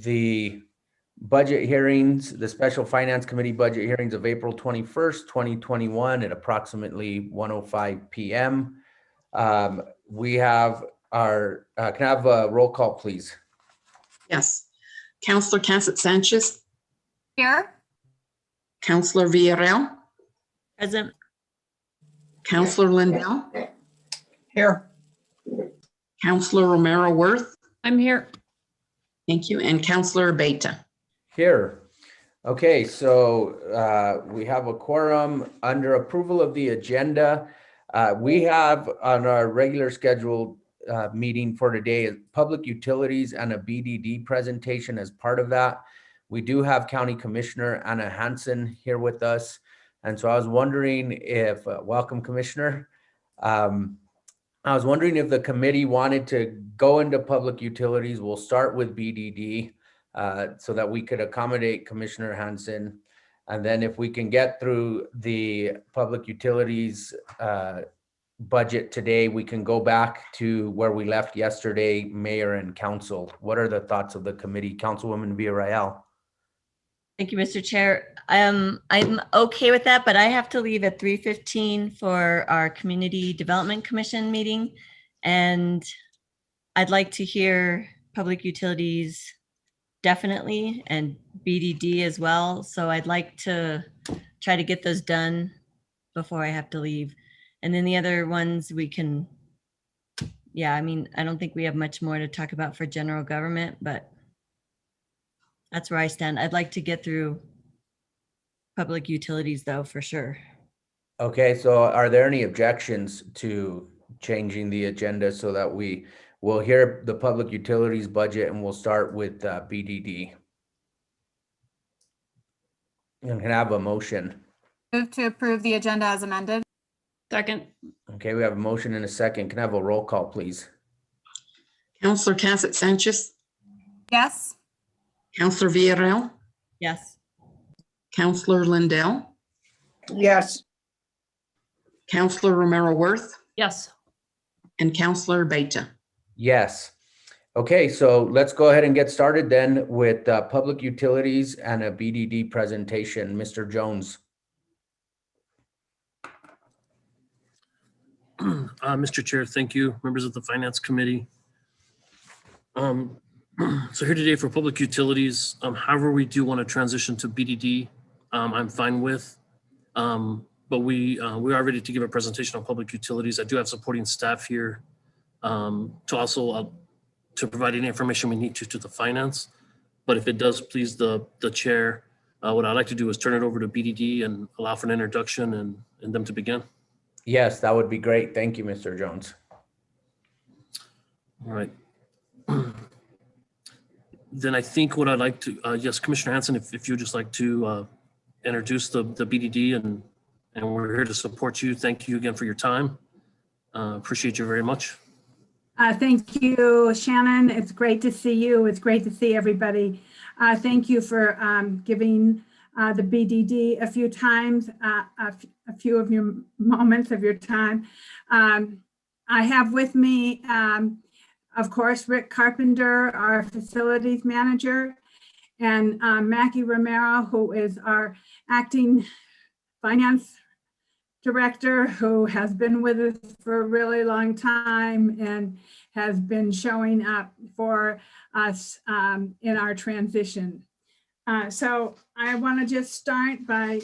the budget hearings, the Special Finance Committee budget hearings of April 21st, 2021 at approximately 1:05 p.m. We have our, can I have a roll call, please? Yes. Councillor Cassett Sanchez. Here. Councillor Villarreal. Present. Councillor Lindell. Here. Councillor Romero Worth. I'm here. Thank you. And Councillor Beta. Here. Okay, so we have a quorum. Under approval of the agenda. We have on our regular scheduled meeting for today public utilities and a BDD presentation as part of that. We do have County Commissioner Anna Hansen here with us. And so I was wondering if, welcome Commissioner. I was wondering if the committee wanted to go into public utilities. We'll start with BDD so that we could accommodate Commissioner Hansen. And then if we can get through the public utilities budget today, we can go back to where we left yesterday, Mayor and Council. What are the thoughts of the committee? Councilwoman Villarreal. Thank you, Mr. Chair. I'm okay with that, but I have to leave at 3:15 for our Community Development Commission meeting. And I'd like to hear public utilities definitely and BDD as well. So I'd like to try to get those done before I have to leave. And then the other ones we can, yeah, I mean, I don't think we have much more to talk about for general government, but that's where I stand. I'd like to get through public utilities though, for sure. Okay, so are there any objections to changing the agenda so that we will hear the public utilities budget and we'll start with BDD? And can I have a motion? Move to approve the agenda as amended. Second. Okay, we have a motion and a second. Can I have a roll call, please? Councillor Cassett Sanchez. Yes. Councillor Villarreal. Yes. Councillor Lindell. Yes. Councillor Romero Worth. Yes. And Councillor Beta. Yes. Okay, so let's go ahead and get started then with public utilities and a BDD presentation. Mr. Jones. Mr. Chair, thank you. Members of the Finance Committee. So here today for public utilities, however we do want to transition to BDD, I'm fine with. But we are ready to give a presentation on public utilities. I do have supporting staff here to also to provide any information we need to the finance. But if it does please the chair, what I'd like to do is turn it over to BDD and allow for an introduction and them to begin. Yes, that would be great. Thank you, Mr. Jones. All right. Then I think what I'd like to, yes, Commissioner Hansen, if you'd just like to introduce the BDD and we're here to support you. Thank you again for your time. Appreciate you very much. Thank you, Shannon. It's great to see you. It's great to see everybody. Thank you for giving the BDD a few times, a few of your moments of your time. I have with me, of course, Rick Carpenter, our facilities manager, and Mackie Romero, who is our acting finance director, who has been with us for a really long time and has been showing up for us in our transition. So I want to just start by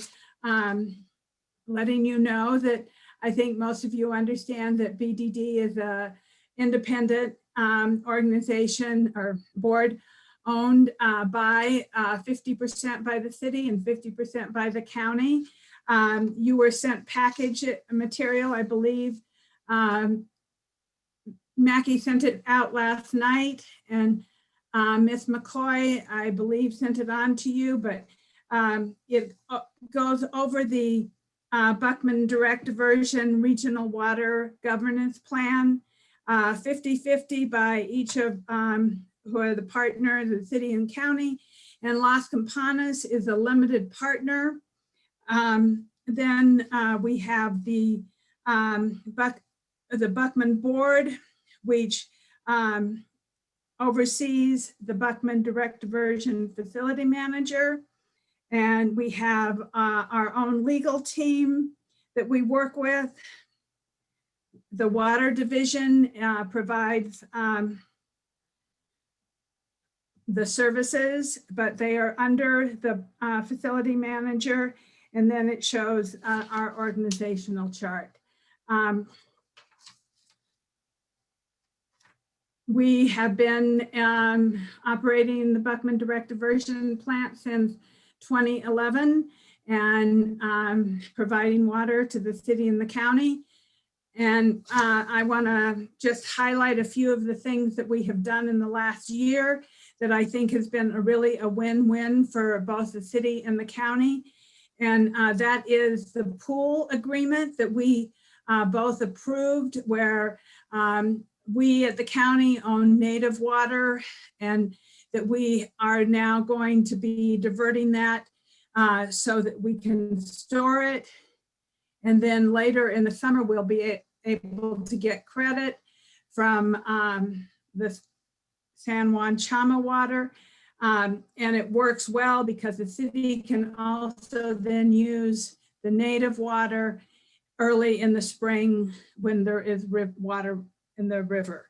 letting you know that I think most of you understand that BDD is a independent organization or board owned by 50% by the city and 50% by the county. You were sent package material, I believe. Mackie sent it out last night, and Ms. McCoy, I believe, sent it on to you, but it goes over the Buckman Direct Diversion Regional Water Governance Plan, 50-50 by each of who are the partners, the city and county, and Las Campanas is a limited partner. Then we have the Buckman Board, which oversees the Buckman Direct Diversion Facility Manager. And we have our own legal team that we work with. The Water Division provides the services, but they are under the facility manager. And then it shows our organizational chart. We have been operating the Buckman Direct Diversion Plant since 2011 and providing water to the city and the county. And I want to just highlight a few of the things that we have done in the last year that I think has been a win-win for both the city and the county. And that is the pool agreement that we both approved, where we at the county own native water, and that we are now going to be diverting that so that we can store it. And then later in the summer, we'll be able to get credit from the San Juan Chama water. And it works well because the city can also then use the native water early in the spring when there is water in the river.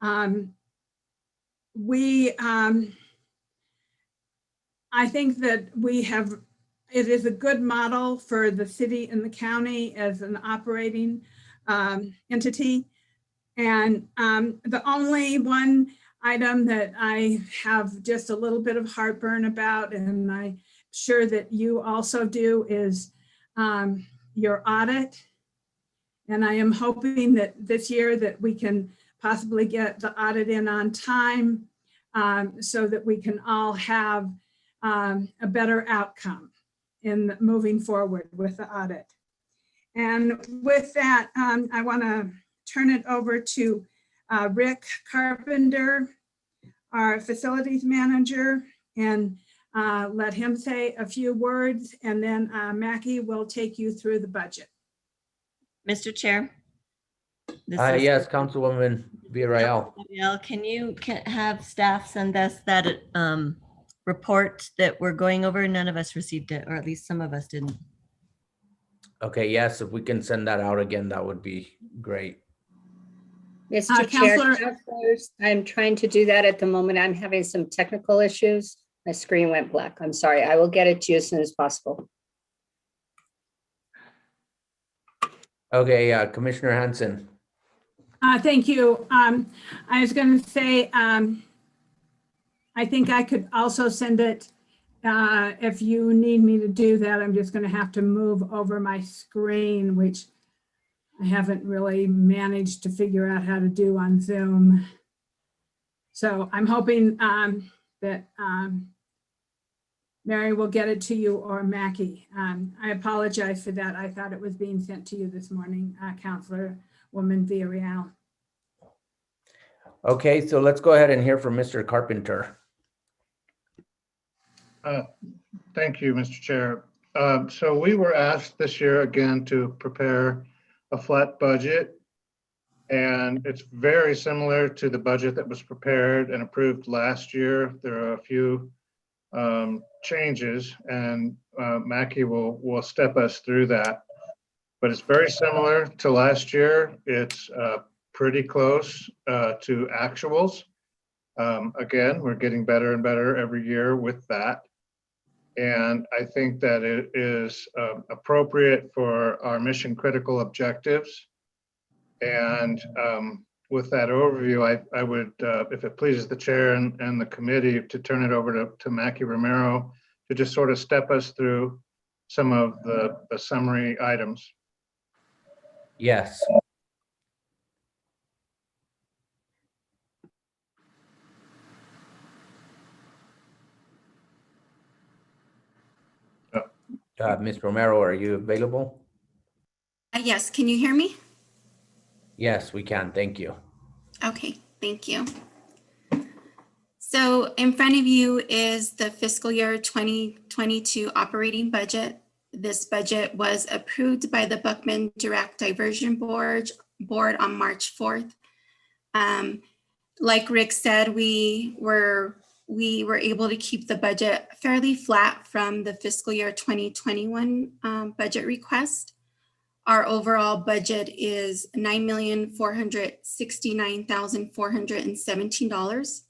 I think that it is a good model for the city and the county as an operating entity. And the only one item that I have just a little bit of heartburn about, and I'm sure that you also do, is your audit. And I am hoping that this year that we can possibly get the audit in on time so that we can all have a better outcome in moving forward with the audit. And with that, I want to turn it over to Rick Carpenter, our facilities manager, and let him say a few words, and then Mackie will take you through the budget. Mr. Chair. Yes, Councilwoman Villarreal. Can you have staff send us that report that we're going over? None of us received it, or at least some of us didn't. Okay, yes, if we can send that out again, that would be great. Mr. Chair, Counselor- councilors, I'm trying to do that at the moment. I'm having some technical issues. My screen went black. I'm sorry. I will get it to you as soon as possible. Okay, Commissioner Hanson. Thank you. I was going to say, I think I could also send it if you need me to do that. I'm just going to have to move over my screen, which I haven't really managed to figure out how to do on Zoom. So I'm hoping that Mary will get it to you, or Mackie. I apologize for that. I thought it was being sent to you this morning, Councilwoman Villarreal. Okay, so let's go ahead and hear from Mr. Carpenter. Thank you, Mr. Chair. So we were asked this year again to prepare a flat budget, and it's very similar to the budget that was prepared and approved last year. There are a few changes, and Mackie will step us through that. But it's very similar to last year. It's pretty close to actuals. Again, we're getting better and better every year with that. And I think that it is appropriate for our mission critical objectives. And with that overview, I would, if it pleases the chair and the committee, to turn it over to Mackie Romero to just sort of step us through some of the summary items. Yes. Ms. Romero, are you available? Yes, can you hear me? Yes, we can. Thank you. Okay, thank you. So in front of you is the fiscal year 2022 operating budget. This budget was approved by the Buckman Direct Diversion Board on March 4th. Like Rick said, we were able to keep the budget fairly flat from the fiscal year 2021 budget request. Our overall budget is $9,469,417.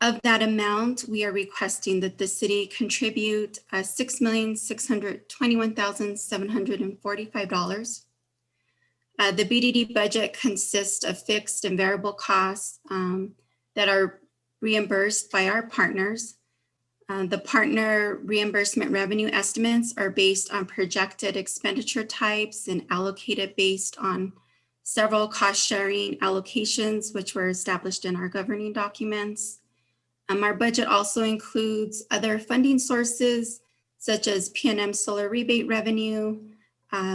Of that amount, we are requesting that the city contribute $6,621,745. The BDD budget consists of fixed and variable costs that are reimbursed by our partners. The partner reimbursement revenue estimates are based on projected expenditure types and allocated based on several cost-sharing allocations, which were established in our governing documents. Our budget also includes other funding sources, such as PNM solar rebate revenue.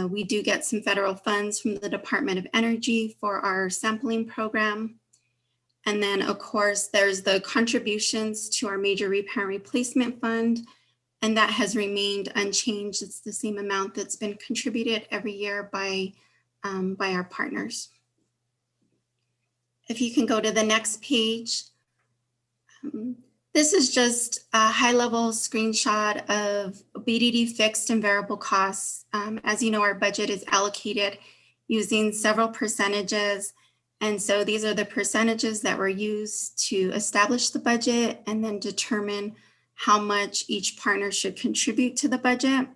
We do get some federal funds from the Department of Energy for our sampling program. And then, of course, there's the contributions to our major repair and replacement fund, and that has remained unchanged. It's the same amount that's been contributed every year by our partners. If you can go to the next page. This is just a high-level screenshot of BDD fixed and variable costs. As you know, our budget is allocated using several percentages. And so these are the percentages that were used to establish the budget and then determine how much each partner should contribute to the budget.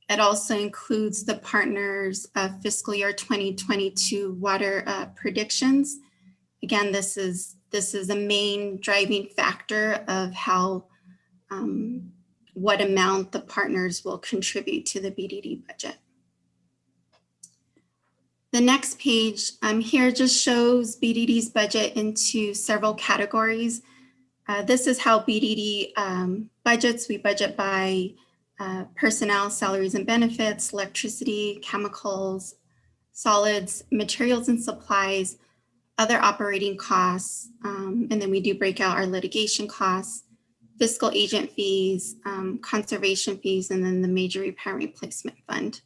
It also includes the partners' fiscal year 2022 water predictions. Again, this is a main driving factor of how, what amount the partners will contribute to the BDD budget. The next page here just shows BDD's budget into several categories. This is how BDD budgets. We budget by personnel, salaries and benefits, electricity, chemicals, solids, materials and supplies, other operating costs, and then we do break out our litigation costs, fiscal agent fees, conservation fees, and then the major repair and replacement fund.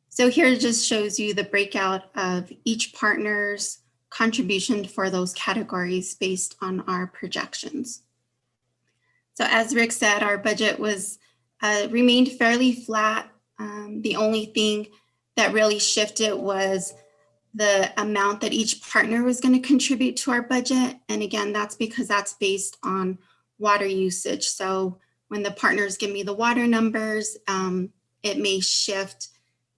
So here it just shows you the breakout of each partner's contribution for those categories based on our projections. So as Rick said, our budget was remained fairly flat. The only thing that really shifted was the amount that each partner was going to contribute to our budget. And again, that's because that's based on water usage. So when the partners give me the water numbers, it may shift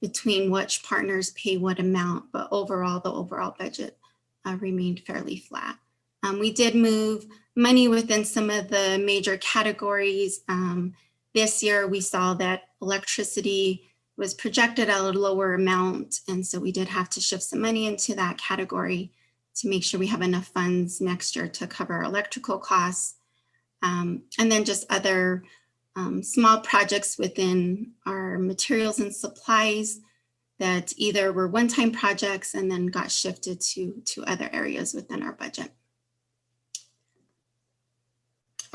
between which partners pay what amount, but overall, the overall budget remained fairly flat. We did move money within some of the major categories. This year, we saw that electricity was projected at a lower amount. And so we did have to shift some money into that category to make sure we have enough funds next year to cover electrical costs. And then just other small projects within our materials and supplies that either were one-time projects and then got shifted to other areas within our budget.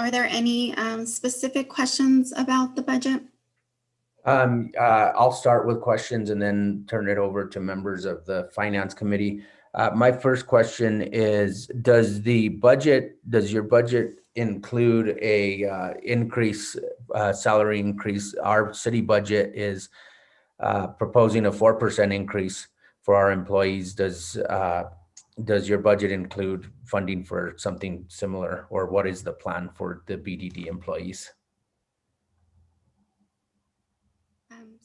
Are there any specific questions about the budget? I'll start with questions and then turn it over to members of the Finance Committee. My first question is, does your budget include a salary increase? Our city budget is proposing a 4% increase for our employees. Does your budget include funding for something similar, or what is the plan for the BDD employees?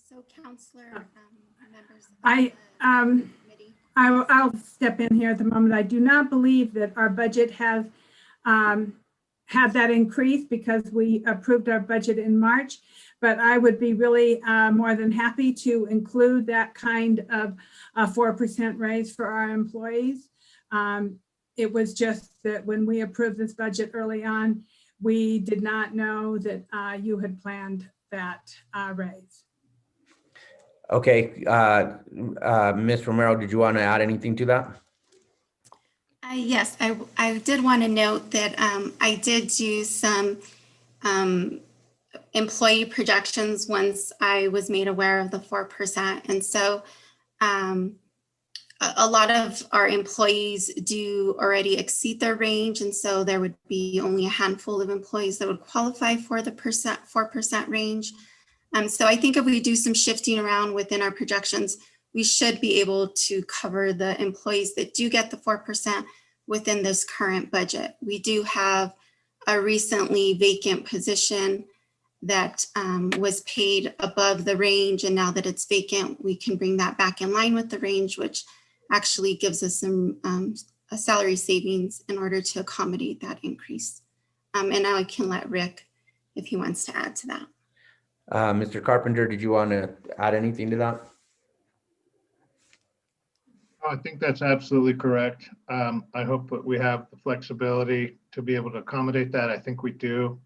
So Councillor, members of the committee. I'll step in here at the moment. I do not believe that our budget has had that increase because we approved our budget in March, but I would be really more than happy to include that kind of 4% raise for our employees. It was just that when we approved this budget early on, we did not know that you had planned that raise. Okay, Ms. Romero, did you want to add anything to that? Yes, I did want to note that I did do some employee projections once I was made aware of the 4%. And so a lot of our employees do already exceed their range. And so there would be only a handful of employees that would qualify for the 4% range. So I think if we do some shifting around within our projections, we should be able to cover the employees that do get the 4% within this current budget. We do have a recently vacant position that was paid above the range. And now that it's vacant, we can bring that back in line with the range, which actually gives us some a salary savings in order to accommodate that increase. And now I can let Rick, if he wants to add to that. Mr. Carpenter, did you want to add anything to that? I think that's absolutely correct. I hope that we have the flexibility to be able to accommodate that. I think we do.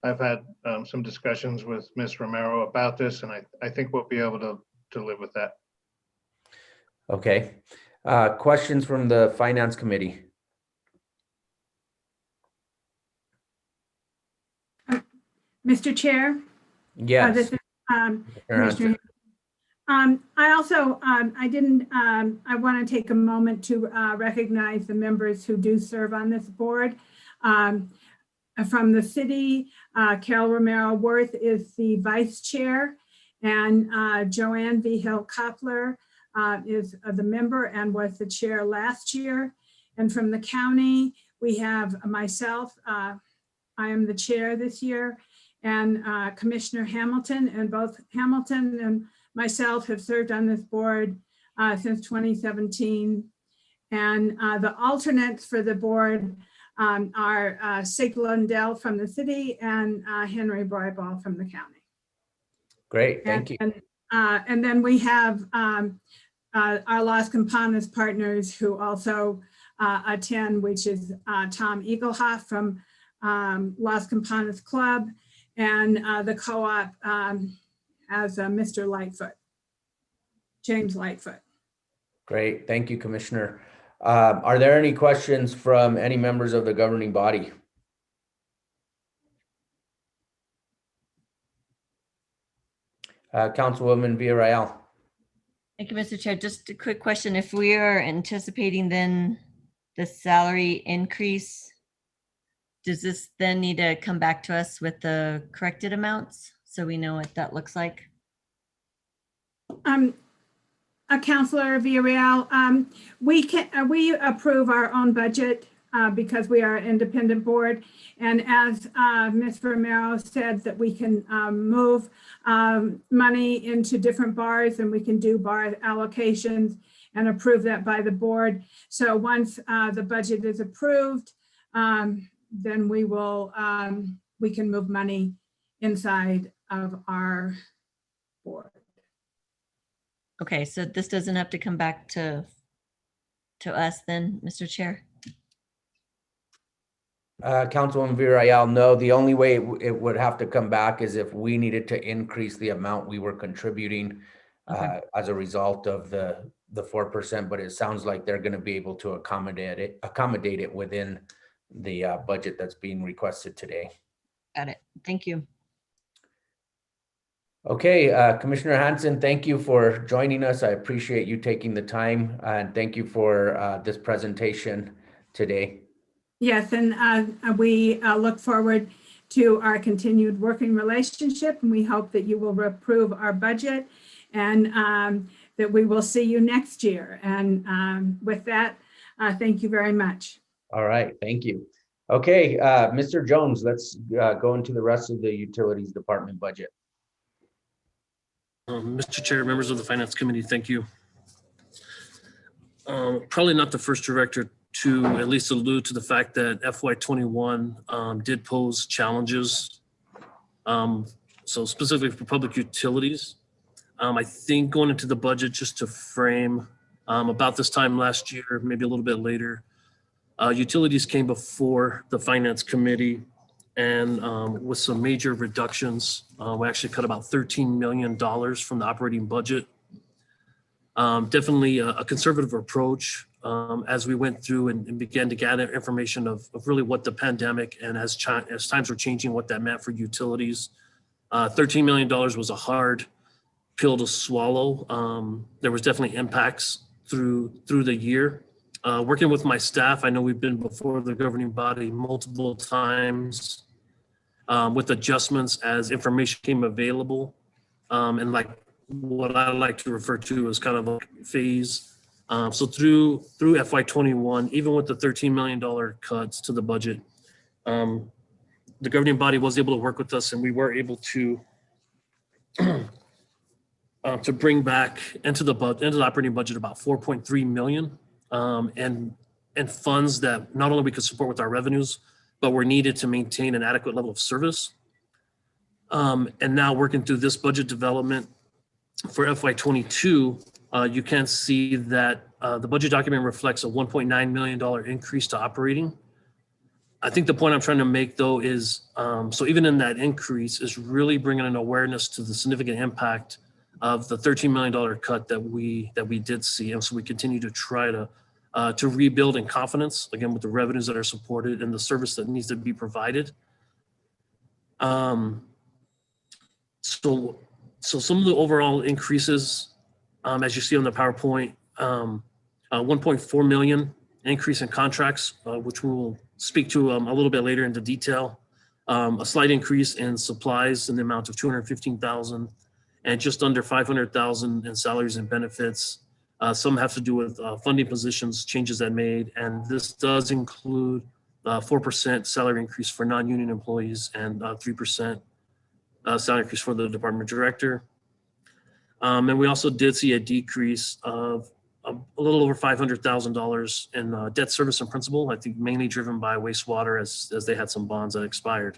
I've had some discussions with Ms. Romero about this, and I think we'll be able to live with that. Okay. Questions from the Finance Committee? Mr. Chair? Yes. This is Commissioner. I also, I want to take a moment to recognize the members who do serve on this board. From the city, Carol Romero Worth is the vice chair, and Joanne V. Hill Koppler is the member and was the chair last year. And from the county, we have myself, I am the chair this year, and Commissioner Hamilton, and both Hamilton and myself have served on this board since 2017. And the alternates for the board are Sig Lundell from the city and Henry Broyball from the county. Great, thank you. And then we have our Las Campanas partners who also attend, which is Tom Eaglehoff from Las Campanas Club, and the co-op as Mr. Lightfoot, James Lightfoot. Great, thank you, Commissioner. Are there any questions from any members of the governing body? Councilwoman Villarreal. Thank you, Mr. Chair. Just a quick question. If we are anticipating then the salary increase, does this then need to come back to us with the corrected amounts so we know what that looks like? Councilor Villarreal, we approve our own budget because we are an independent board. And as Ms. Romero said, that we can move money into different bars, and we can do bar allocations and approve that by the board. So once the budget is approved, then we will, we can move money inside of our board. Okay, so this doesn't have to come back to us then, Mr. Chair? Councilwoman Villarreal, no, the only way it would have to come back is if we needed to increase the amount we were contributing as a result of the 4%, but it sounds like they're going to be able to accommodate it within the budget that's being requested today. Got it. Thank you. Okay, Commissioner Hansen, thank you for joining us. I appreciate you taking the time, and thank you for this presentation today. Yes, and we look forward to our continued working relationship, and we hope that you will approve our budget and that we will see you next year. And with that, thank you very much. All right, thank you. Okay, Mr. Jones, let's go into the rest of the Utilities Department budget. Mr. Chair, members of the Finance Committee, thank you. Probably not the first director to at least allude to the fact that FY21 did pose challenges. So specifically for public utilities, I think going into the budget, just to frame, about this time last year, maybe a little bit later, utilities came before the Finance Committee, and with some major reductions. We actually cut about $13 million from the operating budget. Definitely a conservative approach as we went through and began to gather information of really what the pandemic and as times were changing, what that meant for utilities. $13 million was a hard pill to swallow. There was definitely impacts through the year. Working with my staff, I know we've been before the governing body multiple times with adjustments as information came available. And like what I like to refer to as kind of a phase. So through FY21, even with the $13 million cuts to the budget, the governing body was able to work with us, and we were able to bring back into the operating budget about 4.3 million, and funds that not only we could support with our revenues, but were needed to maintain an adequate level of service. And now working through this budget development for FY22, you can see that the budget document reflects a $1.9 million increase to operating. I think the point I'm trying to make, though, is so even in that increase is really bringing an awareness to the significant impact of the $13 million cut that we did see, and so we continue to try to rebuild in confidence again with the revenues that are supported and the service that needs to be provided. So some of the overall increases, as you see on the PowerPoint, 1.4 million increase in contracts, which we will speak to a little bit later into detail. A slight increase in supplies in the amount of 215,000, and just under 500,000 in salaries and benefits. Some have to do with funding positions, changes that made, and this does include 4% salary increase for non-union employees and 3% salary increase for the department director. And we also did see a decrease of a little over $500,000 in debt service and principal, I think mainly driven by wastewater as they had some bonds that expired.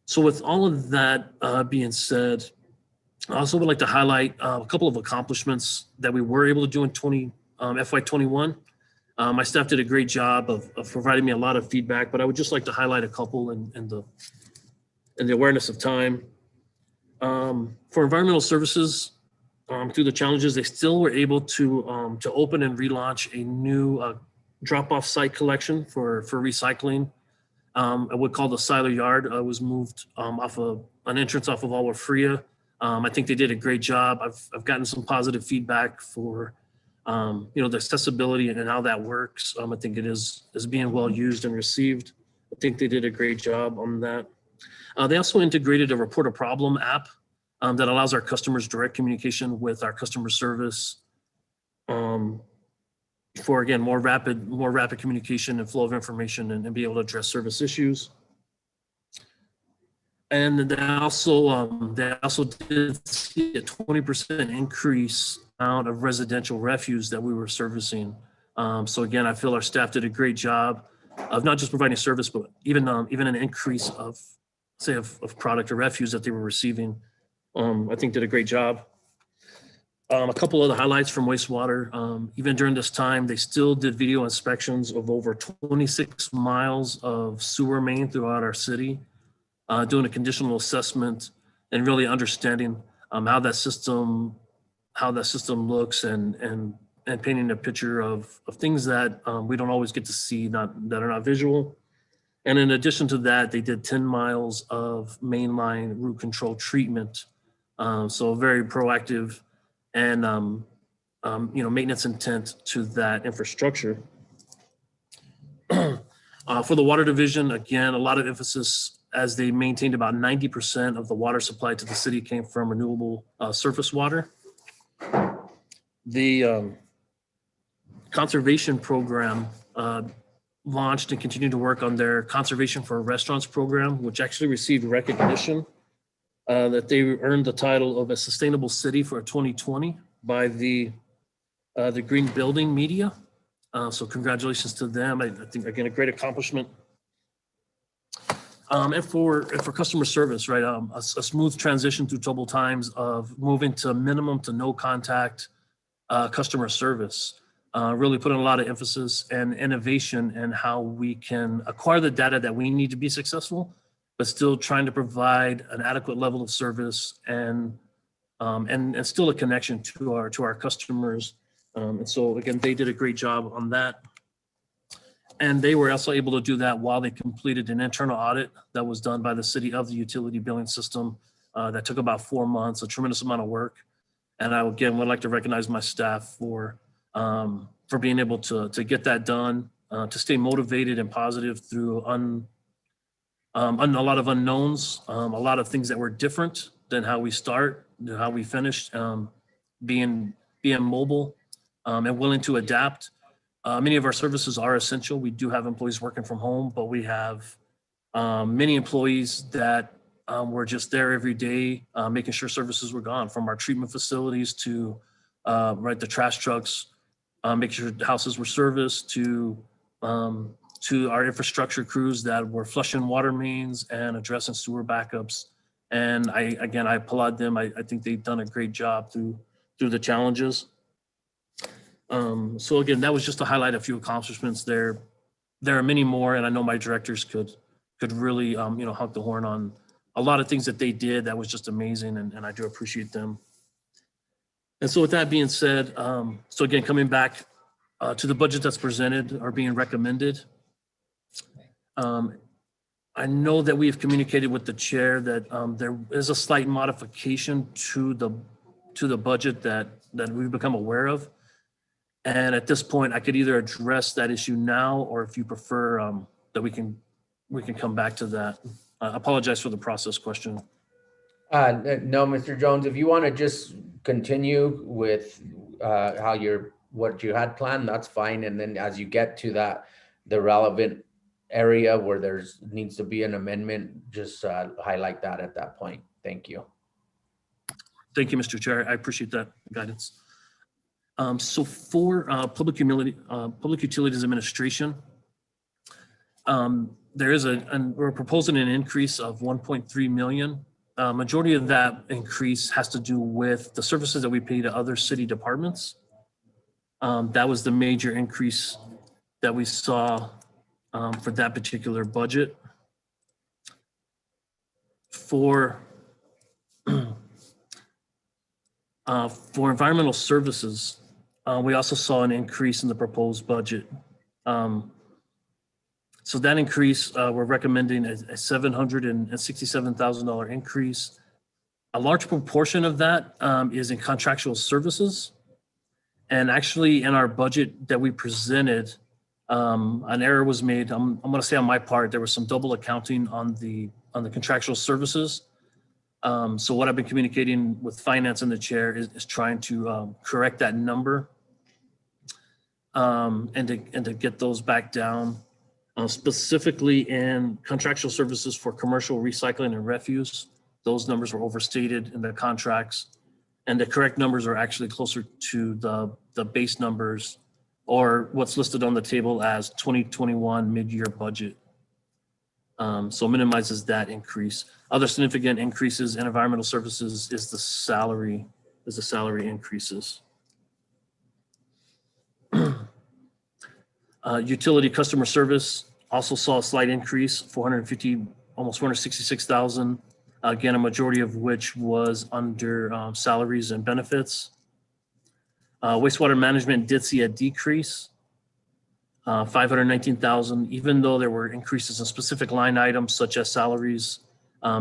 So with all of that being said, I also would like to highlight a couple of accomplishments that we were able to do in FY21. My staff did a great job of providing me a lot of feedback, but I would just like to highlight a couple in the awareness of time. For environmental services, through the challenges, they still were able to open and relaunch a new drop-off site collection for recycling. What we call the Seiler Yard was moved off of an entrance off of Alwa Fria. I think they did a great job. I've gotten some positive feedback for the accessibility and how that works. I think it is being well used and received. I think they did a great job on that. They also integrated a report a problem app that allows our customers direct communication with our customer service for, again, more rapid communication and flow of information and be able to address service issues. And they also did see a 20% increase amount of residential refuse that we were servicing. So again, I feel our staff did a great job of not just providing service, but even an increase of, say, of product or refuse that they were receiving. I think did a great job. A couple other highlights from wastewater. Even during this time, they still did video inspections of over 26 miles of sewer main throughout our city, doing a conditional assessment and really understanding how that system looks and painting a picture of things that we don't always get to see, that are not visual. And in addition to that, they did 10 miles of mainline root control treatment. So very proactive and maintenance intent to that infrastructure. For the water division, again, a lot of emphasis as they maintained about 90% of the water supply to the city came from renewable surface water. The conservation program launched and continued to work on their Conservation for Restaurants program, which actually received recognition that they earned the title of a sustainable city for 2020 by the Green Building Media. So congratulations to them. I think, again, a great accomplishment. And for customer service, right, a smooth transition through troubled times of moving to minimum to no contact customer service. Really putting a lot of emphasis and innovation in how we can acquire the data that we need to be successful, but still trying to provide an adequate level of service and still a connection to our customers. And so again, they did a great job on that. And they were also able to do that while they completed an internal audit that was done by the city of the utility billing system that took about 4 months, a tremendous amount of work. And I, again, would like to recognize my staff for for being able to get that done, to stay motivated and positive through a lot of unknowns, a lot of things that were different than how we start, than how we finished, being mobile and willing to adapt. Many of our services are essential. We do have employees working from home, but we have many employees that were just there every day, making sure services were gone, from our treatment facilities to the trash trucks, making sure houses were serviced, to our infrastructure crews that were flushing water mains and addressing sewer backups. And I applaud them. I think they've done a great job through the challenges. So again, that was just to highlight a few accomplishments there. There are many more, and I know my directors could really honk the horn on a lot of things that they did. That was just amazing, and I do appreciate them. And so with that being said, so again, coming back to the budget that's presented or being recommended, I know that we have communicated with the chair that there is a slight modification to the budget that we've become aware of. And at this point, I could either address that issue now, or if you prefer that we can come back to that. I apologize for the process question. No, Mr. Jones, if you want to just continue with what you had planned, that's fine. And then as you get to the relevant area where needs to be an amendment, just highlight that at that point. Thank you. Thank you, Mr. Chair. I appreciate that guidance. So for Public Utilities Administration, we're proposing an increase of 1.3 million. Majority of that increase has to do with the services that we pay to other city departments. That was the major increase that we saw for that particular budget. For environmental services, we also saw an increase in the proposed budget. So that increase, we're recommending a $767,000 increase. A large proportion of that is in contractual services. And actually in our budget that we presented, an error was made. I'm going to say on my part, there was some double accounting on the contractual services. So what I've been communicating with finance and the chair is trying to correct that number and to get those back down. Specifically in contractual services for commercial recycling and refuse, those numbers were overstated in the contracts, and the correct numbers are actually closer to the base numbers, or what's listed on the table as 2021 mid-year budget. So minimizes that increase. Other significant increases in environmental services is the salary increases. Utility customer service also saw a slight increase, almost 466,000. Again, a majority of which was under salaries and benefits. Wastewater management did see a decrease, 519,000, even though there were increases in specific line items such as salaries.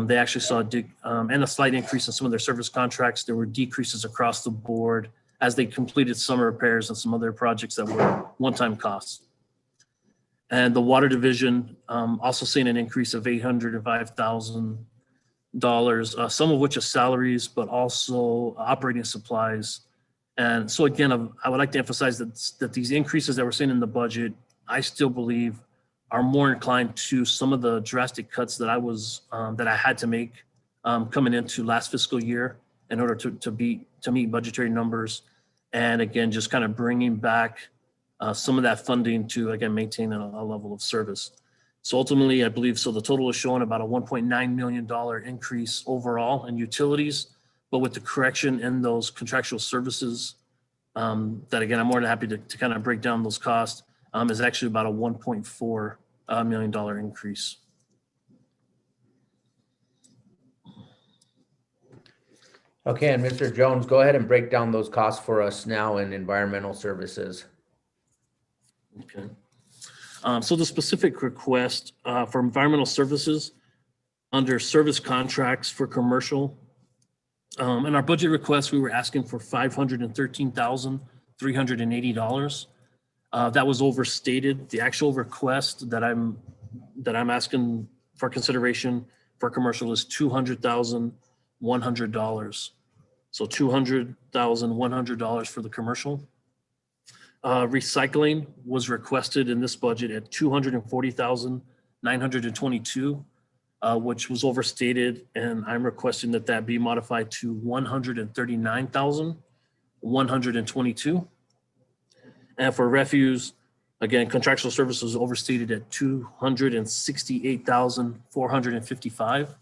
They actually saw and a slight increase in some of their service contracts. There were decreases across the board as they completed summer repairs and some other projects that were one-time costs. And the water division also seeing an increase of $805,000, some of which are salaries, but also operating supplies. And so again, I would like to emphasize that these increases that we're seeing in the budget, I still believe are more inclined to some of the drastic cuts that I had to make coming into last fiscal year in order to meet budgetary numbers. And again, just kind of bringing back some of that funding to, again, maintain a level of service. So ultimately, I believe, so the total is showing about a $1.9 million increase overall in utilities, but with the correction in those contractual services, that again, I'm more than happy to kind of break down those costs, is actually about a $1.4 million increase. Okay, and Mr. Jones, go ahead and break down those costs for us now in environmental services. Okay. So the specific request for environmental services under service contracts for commercial, in our budget request, we were asking for $513,300 $380. That was overstated. The actual request that I'm asking for consideration for commercial is $200,100. So $200,100 for the commercial. Recycling was requested in this budget at $240,922, which was overstated, and I'm requesting that be modified to $139,122. And for refuse, again, contractual services overstated at $268,455.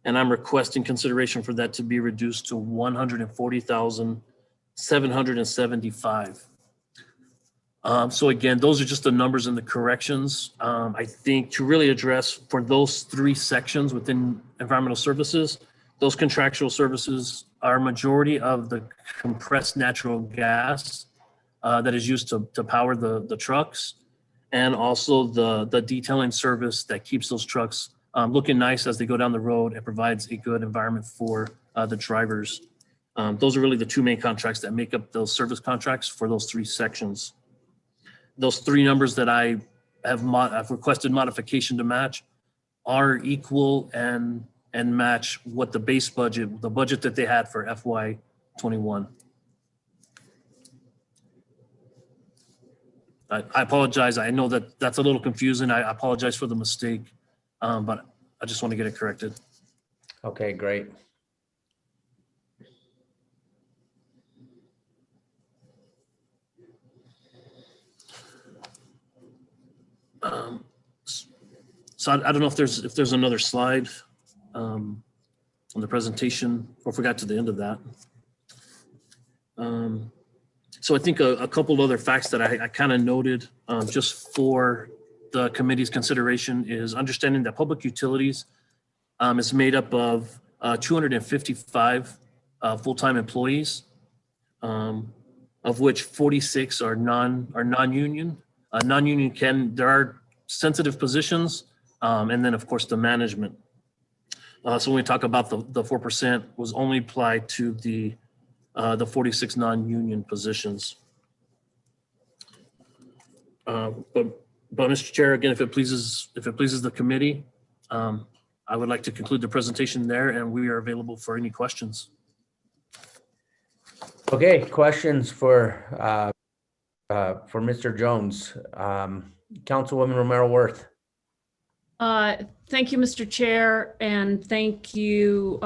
And I'm requesting consideration for that to be reduced to $140,775. So again, those are just the numbers and the corrections. I think to really address for those three sections within environmental services, those contractual services are majority of the compressed natural gas that is used to power the trucks, and also the detailing service that keeps those trucks looking nice as they go down the road and provides a good environment for the drivers. Those are really the two main contracts that make up those service contracts for those three sections. Those three numbers that I've requested modification to match are equal and match what the base budget, the budget that they had for FY21. I apologize. I know that that's a little confusing. I apologize for the mistake, but I just want to get it corrected. Okay, great. So I don't know if there's another slide on the presentation, or if we got to the end of that. So I think a couple other facts that I kind of noted just for the committee's consideration is understanding that public utilities is made up of 255 full-time employees, of which 46 are non-union. Non-union there are sensitive positions, and then of course the management. So when we talk about the 4% was only applied to the 46 non-union positions. But Mr. Chair, again, if it pleases the committee, I would like to conclude the presentation there, and we are available for any questions. Okay, questions for Mr. Jones. Councilwoman Romero Worth. Thank you, Mr. Chair, and thank you,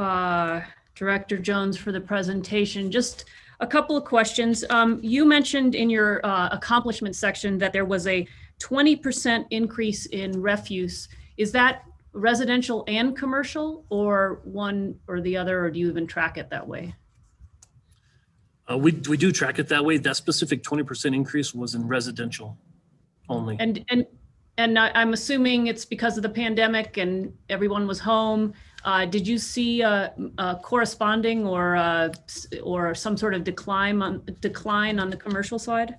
Director Jones, for the presentation. Just a couple of questions. You mentioned in your accomplishment section that there was a 20% increase in refuse. Is that residential and commercial, or one or the other, or do you even track it that way? We do track it that way. That specific 20% increase was in residential only. And I'm assuming it's because of the pandemic and everyone was home. Did you see a corresponding or some sort of decline on the commercial side?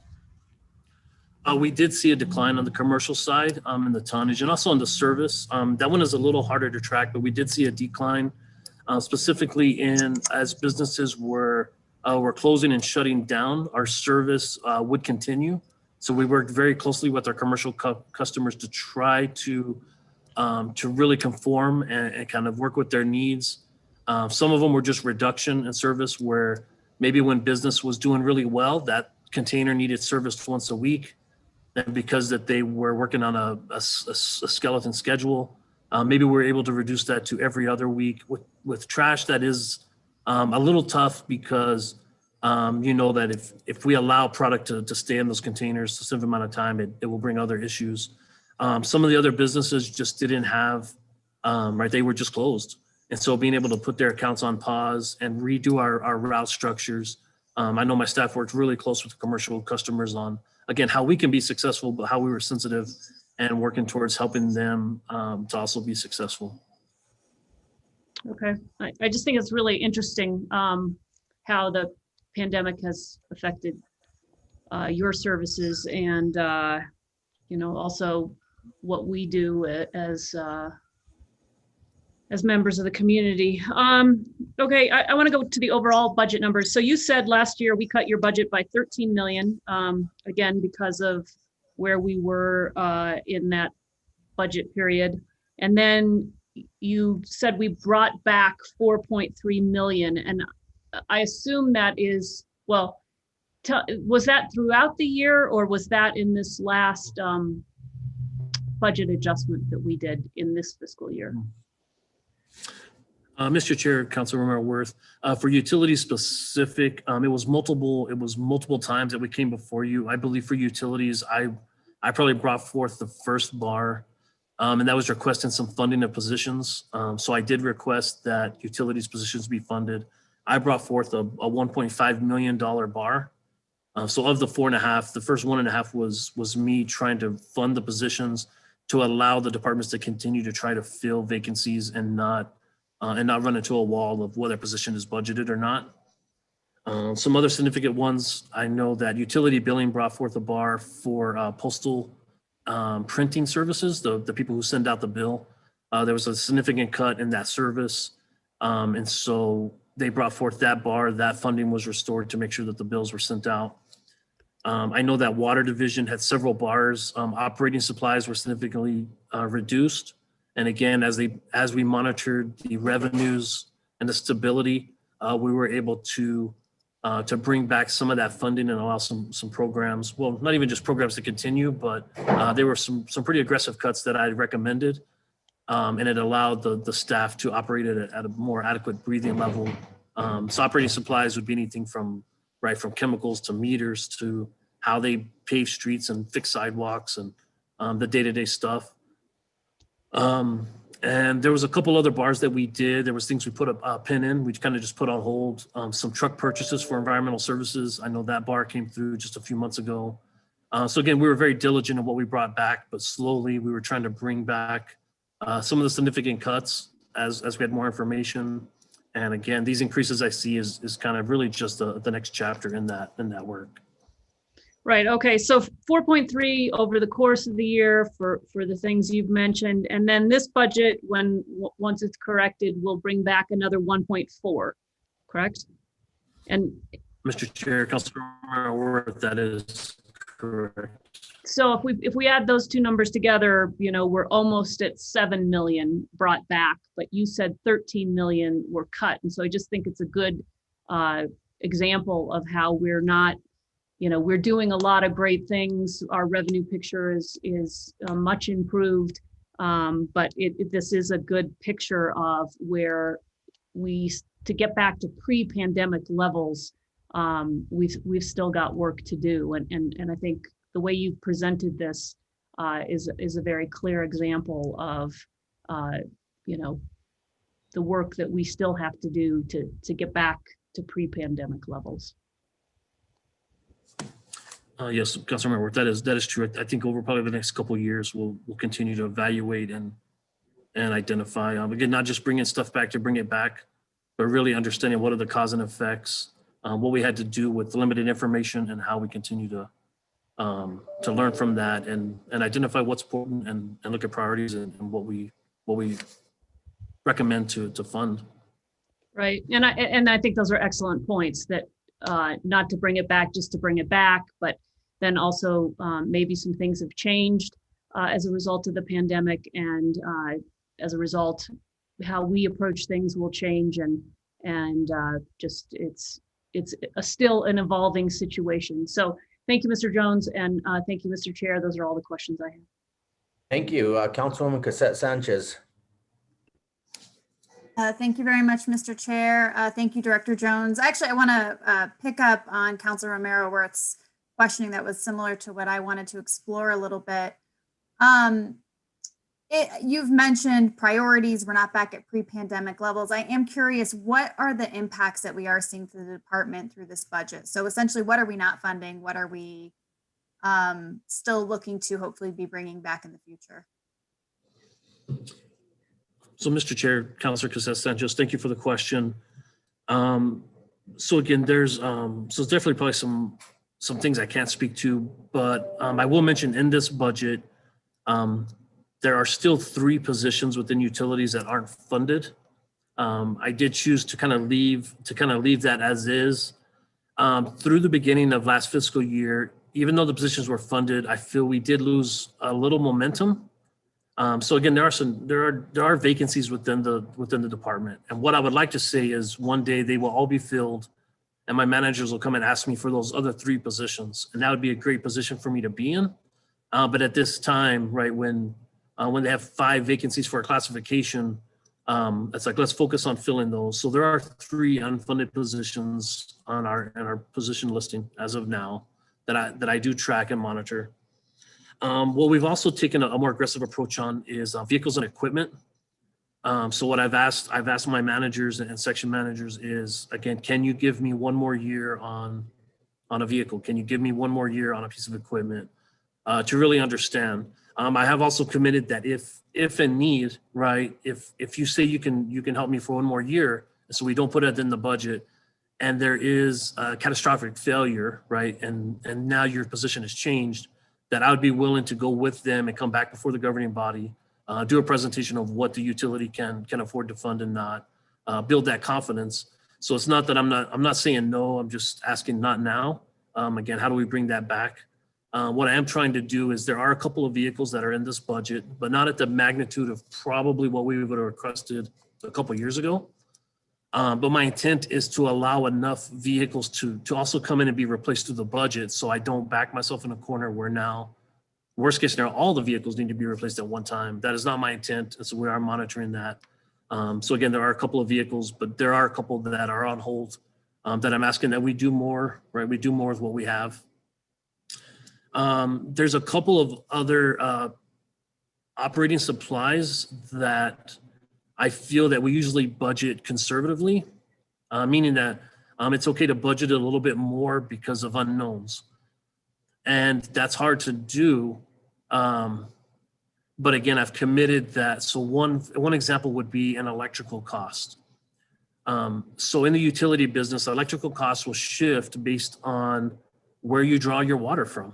We did see a decline on the commercial side in the tonnage, and also on the service. That one is a little harder to track, but we did see a decline specifically as businesses were closing and shutting down. Our service would continue. So we worked very closely with our commercial customers to try to really conform and kind of work with their needs. Some of them were just reduction in service, where maybe when business was doing really well, that container needed serviced once a week. And because that they were working on a skeleton schedule, maybe we're able to reduce that to every other week. With trash, that is a little tough because you know that if we allow product to stay in those containers a certain amount of time, it will bring other issues. Some of the other businesses just didn't have, they were just closed. And so being able to put their accounts on pause and redo our route structures. I know my staff worked really close with the commercial customers on, again, how we can be successful, but how we were sensitive and working towards helping them to also be successful. Okay, I just think it's really interesting how the pandemic has affected your services and also what we do as as members of the community. Okay, I want to go to the overall budget numbers. So you said last year we cut your budget by 13 million, again, because of where we were in that budget period. And then you said we brought back 4.3 million. And I assume that is, well, was that throughout the year, or was that in this last budget adjustment that we did in this fiscal year? Mr. Chair, Councilmember Worth, for utility specific, it was multiple times that we came before you. I believe for utilities, I probably brought forth the first bar, and that was requesting some funding of positions. So I did request that utilities positions be funded. I brought forth a $1.5 million bar. So of the 4.5, the first 1.5 was me trying to fund the positions to allow the departments to continue to try to fill vacancies and not run into a wall of whether position is budgeted or not. Some other significant ones, I know that utility billing brought forth a bar for postal printing services, the people who send out the bill. There was a significant cut in that service. And so they brought forth that bar. That funding was restored to make sure that the bills were sent out. I know that water division had several bars. Operating supplies were significantly reduced. And again, as we monitored the revenues and the stability, we were able to bring back some of that funding and allow some programs, well, not even just programs to continue, but there were some pretty aggressive cuts that I recommended. And it allowed the staff to operate at a more adequate breathing level. So operating supplies would be anything from chemicals to meters to how they pave streets and fix sidewalks and the day-to-day stuff. And there was a couple other bars that we did. There was things we put a pin in. We kind of just put on hold. Some truck purchases for environmental services. I know that bar came through just a few months ago. So again, we were very diligent in what we brought back, but slowly we were trying to bring back some of the significant cuts as we had more information. And again, these increases I see is kind of really just the next chapter in that work. Right. Okay. So 4.3 over the course of the year for the things you've mentioned. And then this budget, once it's corrected, will bring back another 1.4, correct? And Mr. Chair, Councilmember Worth, that is correct. so if we add those two numbers together, we're almost at 7 million brought back, but you said 13 million were cut. And so I just think it's a good example of how we're not, we're doing a lot of great things. Our revenue picture is much improved, but this is a good picture of where to get back to pre-pandemic levels, we've still got work to do. And I think the way you've presented this is a very clear example of, the work that we still have to do to get back to pre-pandemic levels. Yes, Councilmember Worth, that is true. I think over probably the next couple of years, we'll continue to evaluate and identify. Again, not just bringing stuff back to bring it back, but really understanding what are the cause and effects, what we had to do with limited information, and how we continue to learn from that and identify what's important and look at priorities and what we recommend to fund. Right. And I think those are excellent points, that not to bring it back just to bring it back, but then also maybe some things have changed as a result of the pandemic, and as a result, how we approach things will change, and just it's still an evolving situation. So thank you, Mr. Jones, and thank you, Mr. Chair. Those are all the questions I have. Thank you. Councilwoman Cassette Sanchez. Thank you very much, Mr. Chair. Thank you, Director Jones. Actually, I want to pick up on Councilor Romero Worth's questioning that was similar to what I wanted to explore a little bit. You've mentioned priorities. We're not back at pre-pandemic levels. I am curious, what are the impacts that we are seeing through the department through this budget? So essentially, what are we not funding? What are we still looking to hopefully be bringing back in the future? So, Mr. Chair, Councilor Cassette Sanchez, thank you for the question. So again, there's definitely probably some things I can't speak to, but I will mention in this budget, There are still 3 positions within utilities that aren't funded. I did choose to kind of leave that as is. Through the beginning of last fiscal year, even though the positions were funded, I feel we did lose a little momentum. So again, there are vacancies within the department. And what I would like to say is one day they will all be filled and my managers will come and ask me for those other 3 positions. And that would be a great position for me to be in. But at this time, right, when they have 5 vacancies for a classification, it's like, let's focus on filling those. So there are 3 unfunded positions on our position listing as of now that I do track and monitor. What we've also taken a more aggressive approach on is vehicles and equipment. So what I've asked my managers and section managers is, again, can you give me 1 more year on a vehicle? Can you give me 1 more year on a piece of equipment to really understand? I have also committed that if in need, right, if you say you can help me for 1 more year, so we don't put it in the budget, and there is a catastrophic failure, right, and now your position has changed, that I would be willing to go with them and come back before the governing body, do a presentation of what the utility can afford to fund and not, build that confidence. So it's not that I'm not saying no, I'm just asking not now. Again, how do we bring that back? What I am trying to do is there are a couple of vehicles that are in this budget, but not at the magnitude of probably what we would have requested a couple of years ago. But my intent is to allow enough vehicles to also come in and be replaced through the budget, so I don't back myself in a corner where now, worst case scenario, all the vehicles need to be replaced at one time. That is not my intent, and so we are monitoring that. So again, there are a couple of vehicles, but there are a couple that are on hold that I'm asking that we do more, right? We do more with what we have. There's a couple of other operating supplies that I feel that we usually budget conservatively, meaning that it's okay to budget a little bit more because of unknowns. And that's hard to do. But again, I've committed that. So one example would be an electrical cost. So in the utility business, electrical costs will shift based on where you draw your water from.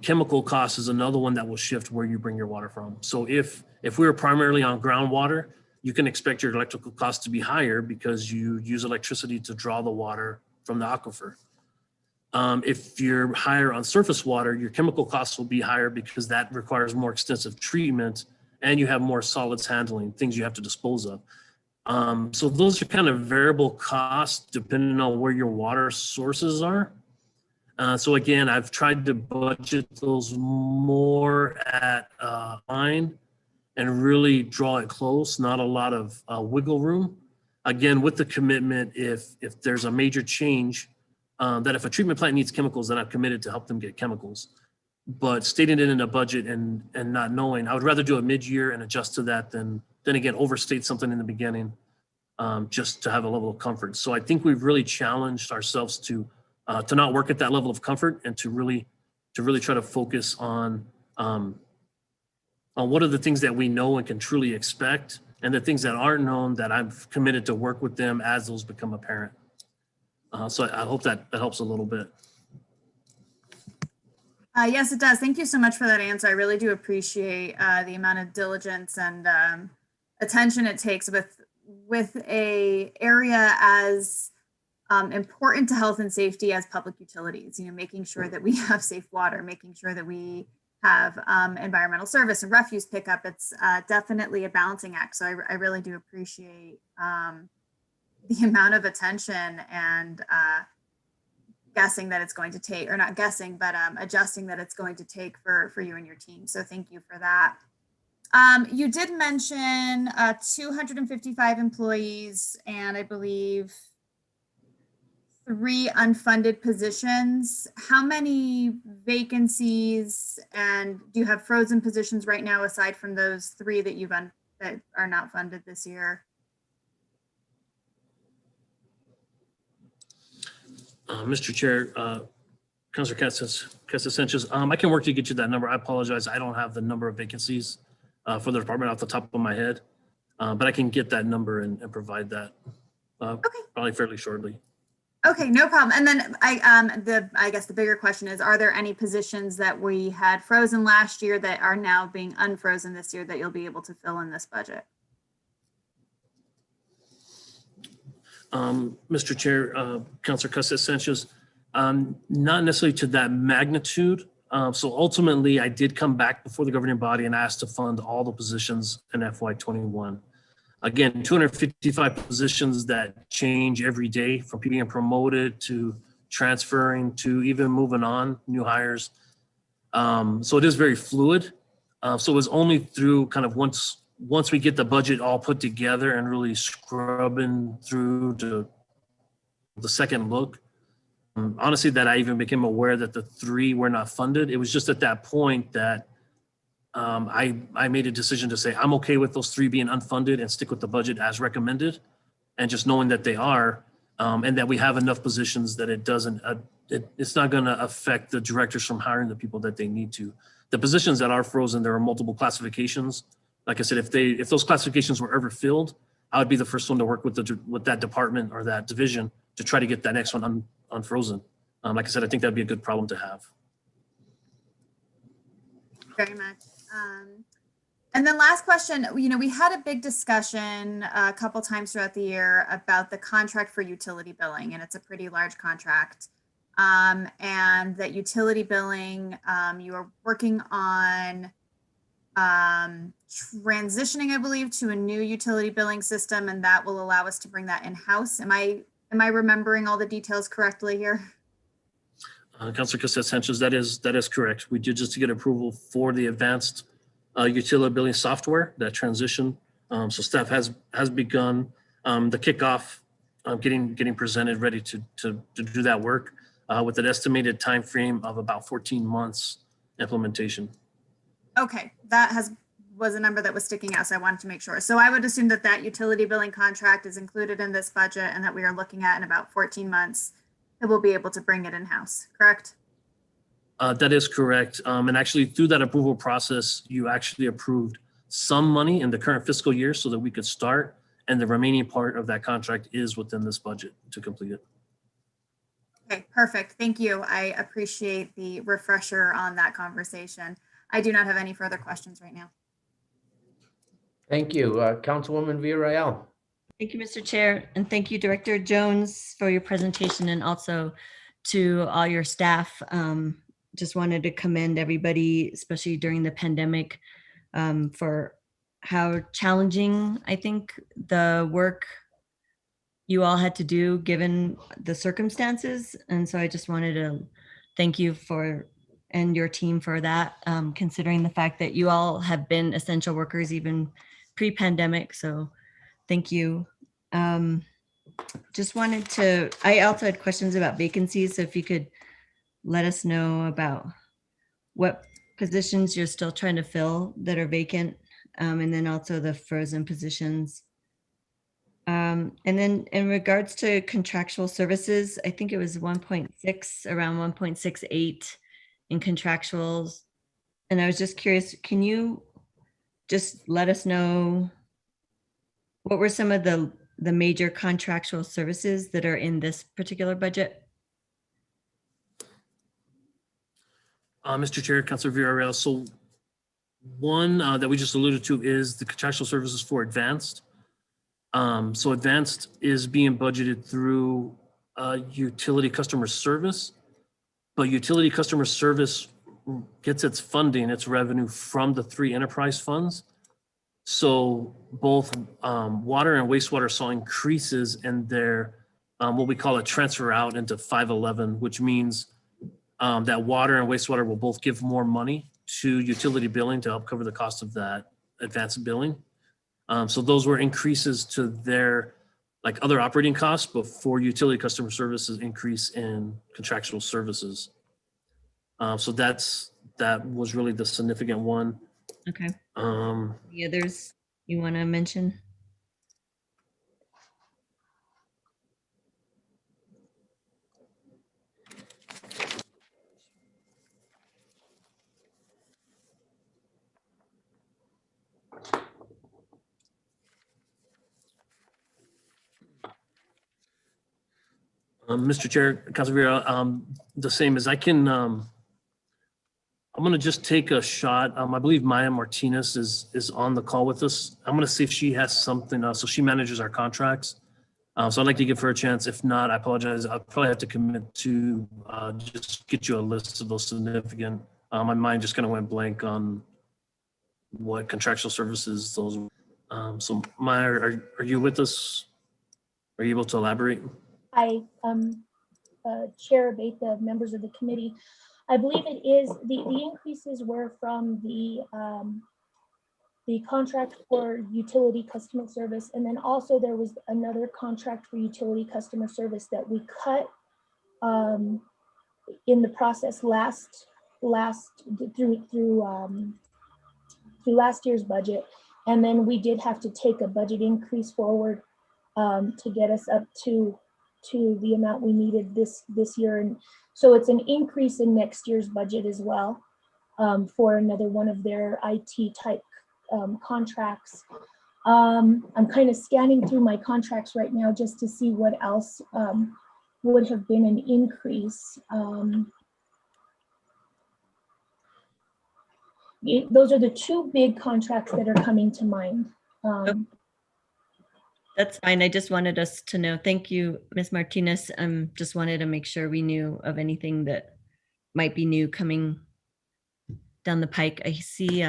Chemical costs is another one that will shift where you bring your water from. So if we were primarily on groundwater, you can expect your electrical costs to be higher because you use electricity to draw the water from the aquifer. If you're higher on surface water, your chemical costs will be higher because that requires more extensive treatment and you have more solids handling, things you have to dispose of. So those are kind of variable costs depending on where your water sources are. So again, I've tried to budget those more at line and really draw it close, not a lot of wiggle room. Again, with the commitment, if there's a major change, that if a treatment plant needs chemicals, then I'm committed to help them get chemicals. But stating it in a budget and not knowing, I would rather do a mid-year and adjust to that than again, overstate something in the beginning just to have a level of comfort. So I think we've really challenged ourselves to not work at that level of comfort and to really try to focus on what are the things that we know and can truly expect, and the things that aren't known that I've committed to work with them as those become apparent. So I hope that helps a little bit. Yes, it does. Thank you so much for that answer. I really do appreciate the amount of diligence and attention it takes with a area as important to health and safety as public utilities, making sure that we have safe water, making sure that we have environmental service and refuse pickup. It's definitely a balancing act. So I really do appreciate the amount of attention and guessing that it's going to take, or not guessing, but adjusting that it's going to take for you and your team. So thank you for that. You did mention 255 employees and I believe 3 unfunded positions. How many vacancies, and do you have frozen positions right now aside from those 3 that that are not funded this year? Mr. Chair, Councilor Casas-Sanchez, I can work to get you that number. I apologize. I don't have the number of vacancies for the department off the top of my head, but I can get that number and provide that probably fairly shortly. Okay, no problem. And then I guess the bigger question is, are there any positions that we had frozen last year that are now being unfrozen this year that you'll be able to fill in this budget? Mr. Chair, Councilor Casas Sanchez, not necessarily to that magnitude. So ultimately, I did come back before the governing body and asked to fund all the positions in FY21. Again, 255 positions that change every day, from people being promoted to transferring to even moving on, new hires. So it is very fluid. So it was only through kind of once we get the budget all put together and really scrubbing through to the second look, honestly, that I even became aware that the 3 were not funded. It was just at that point that I made a decision to say, I'm okay with those 3 being unfunded and stick with the budget as recommended. And just knowing that they are, and that we have enough positions that it doesn't, it's not going to affect the directors from hiring the people that they need to. The positions that are frozen, there are multiple classifications. Like I said, if those classifications were ever filled, I would be the first one to work with that department or that division to try to get that next one unfrozen. Like I said, I think that'd be a good problem to have. Very much. And then last question, we had a big discussion a couple times throughout the year about the contract for utility billing, and it's a pretty large contract. And that utility billing, you are working on transitioning, I believe, to a new utility billing system, and that will allow us to bring that in-house. Am I remembering all the details correctly here? Councilor Casas Sanchez, that is correct. We did just get approval for the advanced utility billing software, that transition. So staff has begun the kickoff, getting presented, ready to do that work with an estimated time frame of about 14 months implementation. Okay, that was a number that was sticking out, so I wanted to make sure. So I would assume that utility billing contract is included in this budget and that we are looking at in about 14 months that we'll be able to bring it in-house, correct? That is correct. And actually through that approval process, you actually approved some money in the current fiscal year so that we could start, and the remaining part of that contract is within this budget to complete it. Okay, perfect. Thank you. I appreciate the refresher on that conversation. I do not have any further questions right now. Thank you. Councilwoman Villarreal. Thank you, Mr. Chair, and thank you, Director Jones, for your presentation, and also to all your staff. Just wanted to commend everybody, especially during the pandemic, for how challenging I think the work you all had to do given the circumstances. And so I just wanted to thank you and your team for that, considering the fact that you all have been essential workers even pre-pandemic. So thank you. Just wanted I also had questions about vacancies. So if you could let us know about what positions you're still trying to fill that are vacant, and then also the frozen positions. And then in regards to contractual services, I think it was 1.6, around 1.68 in contractuals. And I was just curious, can you just let us know what were some of the major contractual services that are in this particular budget? Mr. Chair, Councilor Villarreal. So one that we just alluded to is the contractual services for advanced. So advanced is being budgeted through utility customer service, but utility customer service gets its funding, its revenue from the 3 enterprise funds. So both water and wastewater saw increases in their what we call a transfer out into 511, which means that water and wastewater will both give more money to utility billing to help cover the cost of that advanced billing. So those were increases to their other operating costs, but for utility customer services, increase in contractual services. So that was really the significant one. Okay. The others you want to mention? Mr. Chair, Councilor Vera, the same as I can, I'm going to just take a shot. I believe Maya Martinez is on the call with us. I'm going to see if she has something. So she manages our contracts. So I'd like to give her a chance. If not, I apologize. I'll probably have to commit to just get you a list of those significant. My mind just kind of went blank on what contractual services those. So Maya, are you with us? Are you able to elaborate? Hi, Chair Beta, members of the committee. I believe it is, the increases were from the contract for utility customer service. And then also there was another contract for utility customer service that we cut in the process through last year's budget. And then we did have to take a budget increase forward to get us up to the amount we needed this year. And so it's an increase in next year's budget as well for another one of their IT type contracts. I'm kind of scanning through my contracts right now just to see what else would have been an increase. Those are the two big contracts that are coming to mind. That's fine. I just wanted us to know. Thank you, Ms. Martinez. Just wanted to make sure we knew of anything that might be new coming down the pike. I see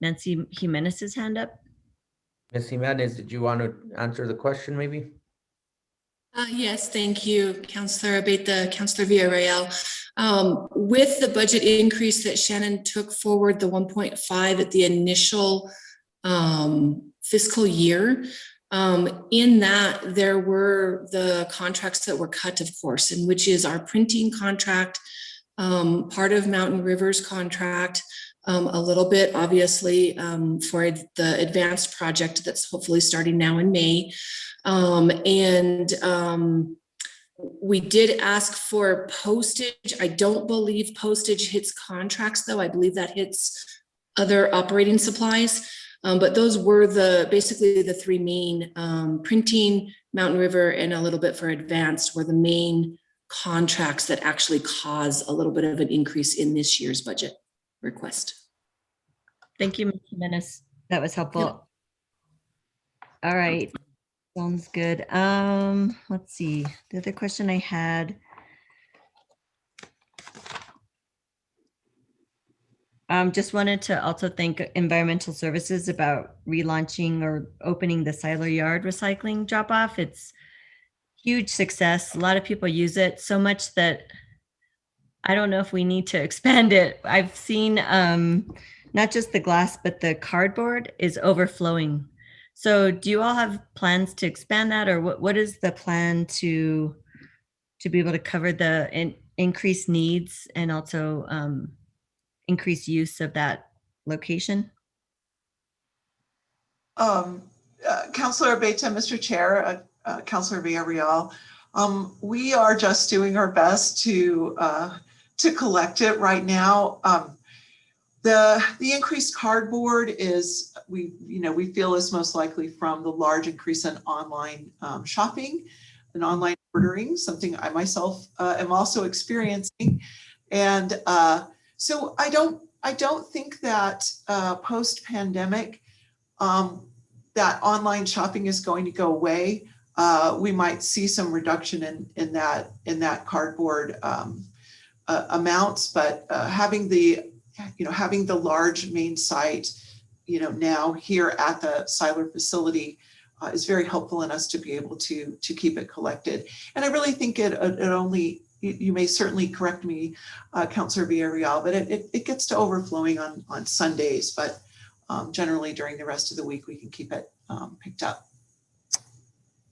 Nancy Jimenez's hand up. Ms. Jimenez, did you want to answer the question maybe? Yes, thank you, Councilor Abeta, Councilor Villarreal. With the budget increase that Shannon took forward, the 1.5 at the initial fiscal year, in that there were the contracts that were cut, of course, and which is our printing contract, part of Mountain River's contract, a little bit, obviously, for the advanced project that's hopefully starting now in May. We did ask for postage. I don't believe postage hits contracts, though. I believe that hits other operating supplies. But those were basically the three main, printing, Mountain River, and a little bit for advanced were the main contracts that actually cause a little bit of an increase in this year's budget request. Thank you, Ms. Jimenez. That was helpful. Yep. All right. Sounds good. Let's see. The other question I had. Just wanted to also thank Environmental Services about relaunching or opening the Siler Yard recycling drop-off. It's huge success. A lot of people use it so much that I don't know if we need to expand it. I've seen not just the glass, but the cardboard is overflowing. So do you all have plans to expand that, or what is the plan to be able to cover the increased needs and also increased use of that location? Councilor Beta, Mr. Chair, Councilor Villarreal, we are just doing our best to collect it right now. The increased cardboard is, we feel is most likely from the large increase in online shopping and online ordering, something I myself am also experiencing. And so I don't think that post-pandemic that online shopping is going to go away. We might see some reduction in that cardboard amounts, but having the large main site, now here at the Siler facility is very helpful in us to be able to keep it collected. And I really think it only, you may certainly correct me, Councilor Villarreal, but it gets to overflowing on Sundays, but generally during the rest of the week, we can keep it picked up.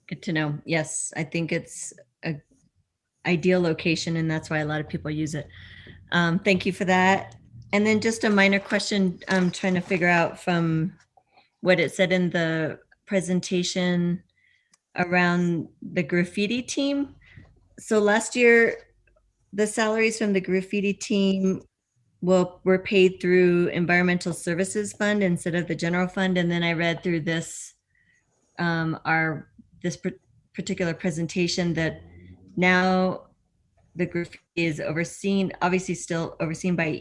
Good to know. Yes, I think it's an ideal location, and that's why a lot of people use it. Thank you for that. And then just a minor question I'm trying to figure out from what it said in the presentation around the graffiti team. So last year, the salaries from the graffiti team were paid through Environmental Services Fund instead of the general fund. And then I read through this, particular presentation that now the graffiti is overseen, obviously still overseen by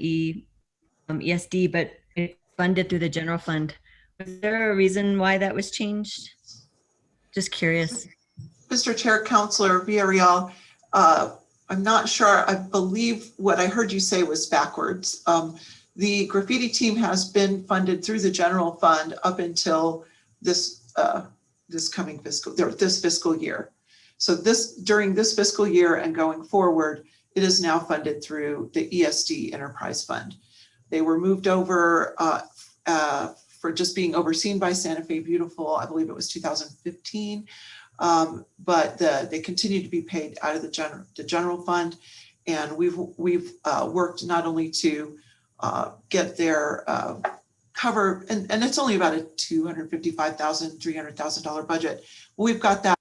ESD, but it's funded through the general fund. Was there a reason why that was changed? Just curious. Mr. Chair, Counselor Villarreal, I'm not sure. I believe what I heard you say was backwards. The graffiti team has been funded through the general fund up until this fiscal year. So during this fiscal year and going forward, it is now funded through the ESD Enterprise Fund. They were moved over for just being overseen by Santa Fe Beautiful. I believe it was 2015. But they continue to be paid out of the general fund, and we've worked not only to get their cover, and it's only about a $255,000, $300,000 budget. We've got that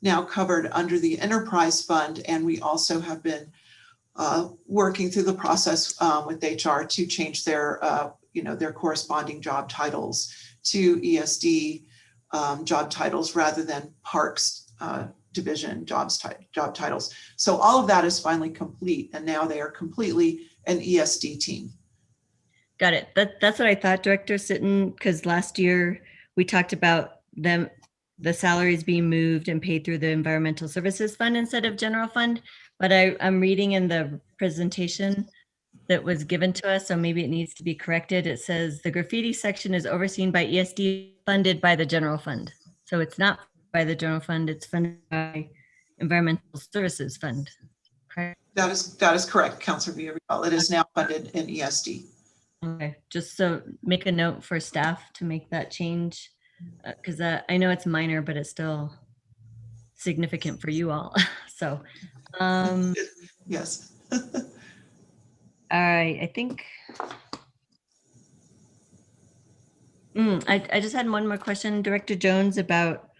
now covered under the enterprise fund, and we also have been working through the process with HR to change their their corresponding job titles to ESD job titles rather than Parks Division job titles. So all of that is finally complete, and now they are completely an ESD team. Got it. That's what I thought, Director Sitton, because last year we talked about the salaries being moved and paid through the Environmental Services Fund instead of general fund. But I'm reading in the presentation that was given to us, so maybe it needs to be corrected. It says the graffiti section is overseen by ESD, funded by the general fund. So it's not by the general fund, it's funded by Environmental Services Fund. Correct? That is correct, Councilor Villarreal. It is now funded in ESD. Okay, just so make a note for staff to make that change, because I know it's minor, but it's still significant for you all. So, yes. All right, I think. I just had one more question, Director Jones, about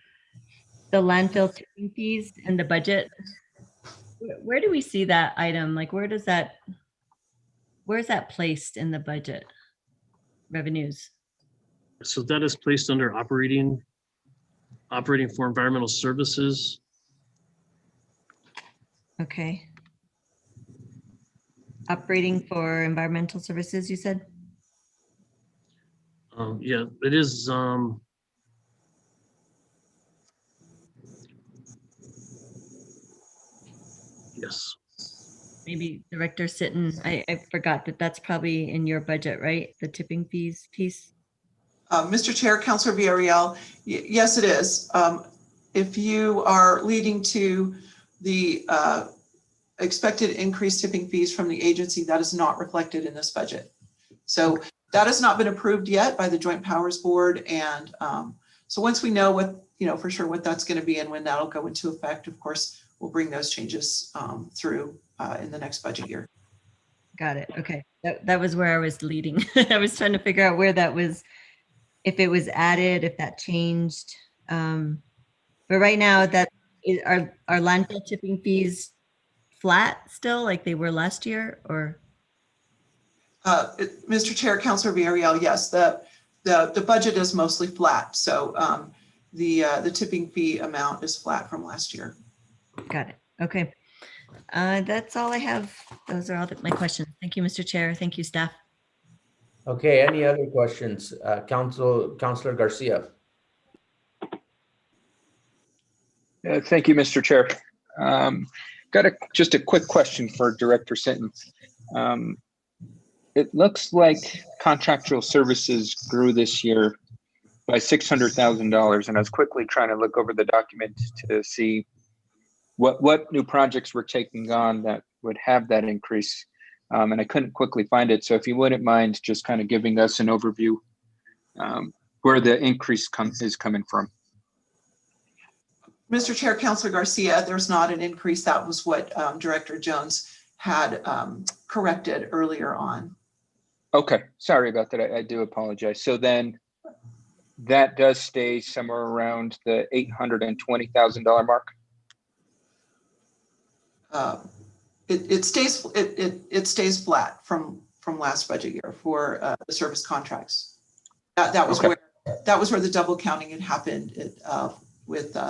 the landfill tipping fees and the budget. Where do we see that item? Like, where is that placed in the budget revenues? So that is placed under operating for environmental services. Okay. Operating for environmental services, you said? Yeah, it is. Yes. Maybe Director Sitton, I forgot that that's probably in your budget, right? The tipping fees piece? Mr. Chair, Councilor Villarreal, yes, it is. If you are leading to the expected increased tipping fees from the agency, that is not reflected in this budget. So that has not been approved yet by the Joint Powers Board. And so once we know what, for sure what that's going to be and when that'll go into effect, of course, we'll bring those changes through in the next budget year. Got it. Okay. That was where I was leading. I was trying to figure out where that was, if it was added, if that changed. But right now, are landfill tipping fees flat still like they were last year, or? Mr. Chair, Councilor Villarreal, yes, the budget is mostly flat. So the tipping fee amount is flat from last year. Got it. Okay. That's all I have. Those are all my questions. Thank you, Mr. Chair. Thank you, staff. Okay, any other questions? Councilor Garcia. Thank you, Mr. Chair. Got just a quick question for Director Sitton. It looks like contractual services grew this year by $600,000, and I was quickly trying to look over the document to see what new projects we're taking on that would have that increase, and I couldn't quickly find it. So if you wouldn't mind just kind of giving us an overview where the increase is coming from. Mr. Chair, Councilor Garcia, there's not an increase. That was what Director Jones had corrected earlier on. Okay, sorry about that. I do apologize. So then that does stay somewhere around the $820,000 mark. It stays flat from last budget year for the service contracts. That was okay. That was where the double counting had happened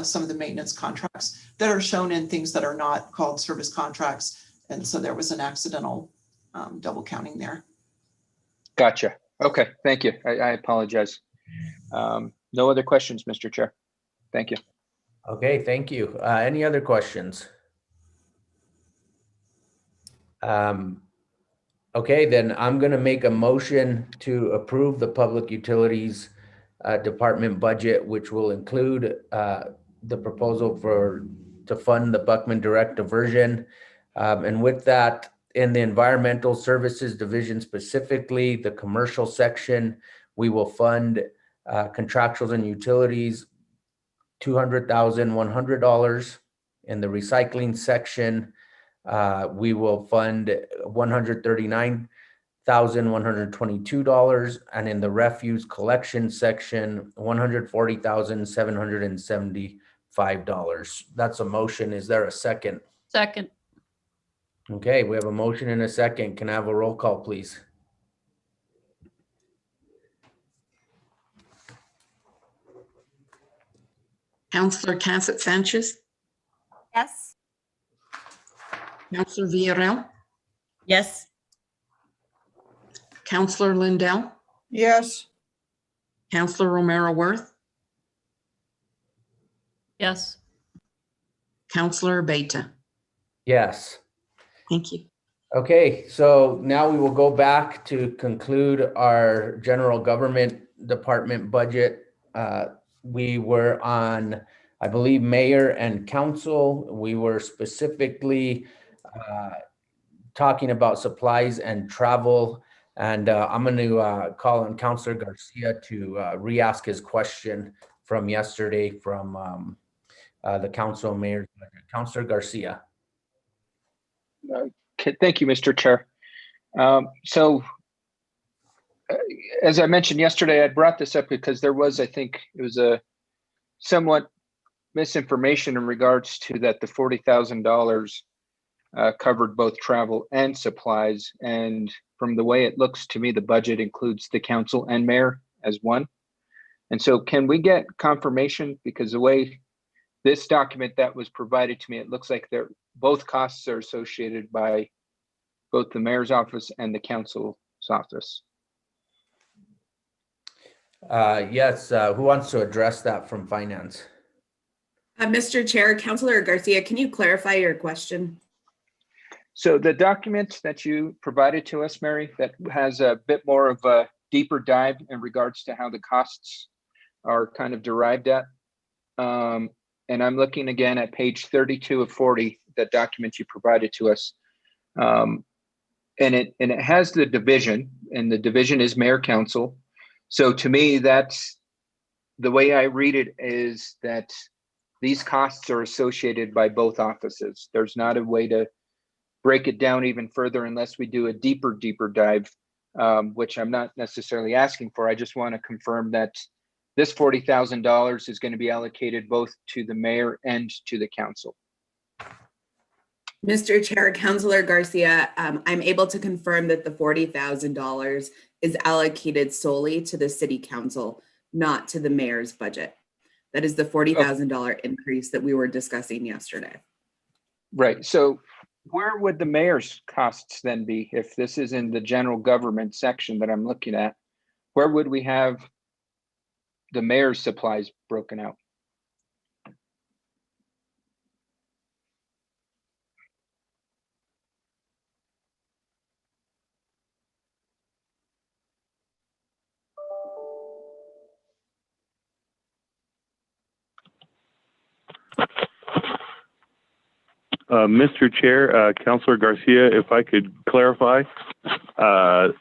some of the maintenance contracts that are shown in things that are not called service contracts. And so there was an accidental double counting there. Gotcha. Okay, thank you. I apologize. No other questions, Mr. Chair. Thank you. Okay, thank you. Any other questions? Okay, then I'm going to make a motion to approve the Public Utilities Department budget, which will include the proposal to fund the Buckman Direct Diversion. And with that, in the Environmental Services Division specifically, the commercial section, we will fund contractuals and utilities $200,100. In the recycling section, we will fund $139,122, and in the refuse collection section, $140,775. That's a motion. Is there a second? Second. Okay, we have a motion and a second. Can I have a roll call, please? Counselor Cassett Sanchez, Yes. Counselor Villarreal, Yes. Counselor Lindell, yes, Counselor Romero Worth, Yes. Counselor Beta. Yes. Thank you. Okay, so now we will go back to conclude our general government department budget. We were on, I believe, mayor and council. We were specifically talking about supplies and travel. And I'm going to call on Councilor Garcia to re-ask his question from yesterday from the council and mayor's budget. Councilor Garcia. Okay, thank you, Mr. Chair. As I mentioned yesterday, I brought this up because there was, I think, it was a somewhat misinformation in regards to that the $40,000 covered both travel and supplies. And from the way it looks to me, the budget includes the council and mayor as one. And so can we get confirmation? Because the way this document that was provided to me, it looks like both costs are associated by both the mayor's office and the council's office. Yes, who wants to address that from finance? Mr. Chair, Councilor Garcia, can you clarify your question? So the document that you provided to us, Mary, that has a bit more of a deeper dive in regards to how the costs are kind of derived at. And I'm looking again at page 32 of 40, that document you provided to us. And it has the division, and the division is mayor council. So to me, that's the way I read it, is that these costs are associated by both offices. There's not a way to break it down even further unless we do a deeper dive, which I'm not necessarily asking for. I just want to confirm that this $40,000 is going to be allocated both to the mayor and to the council. Mr. Chair, Councilor Garcia, I'm able to confirm that the $40,000 is allocated solely to the city council, not to the mayor's budget. That is the $40,000 increase that we were discussing yesterday. Right. So where would the mayor's costs then be if this is in the general government section that I'm looking at? Where would we have the mayor's supplies broken out? Mr. Chair, Councilor Garcia, if I could clarify, I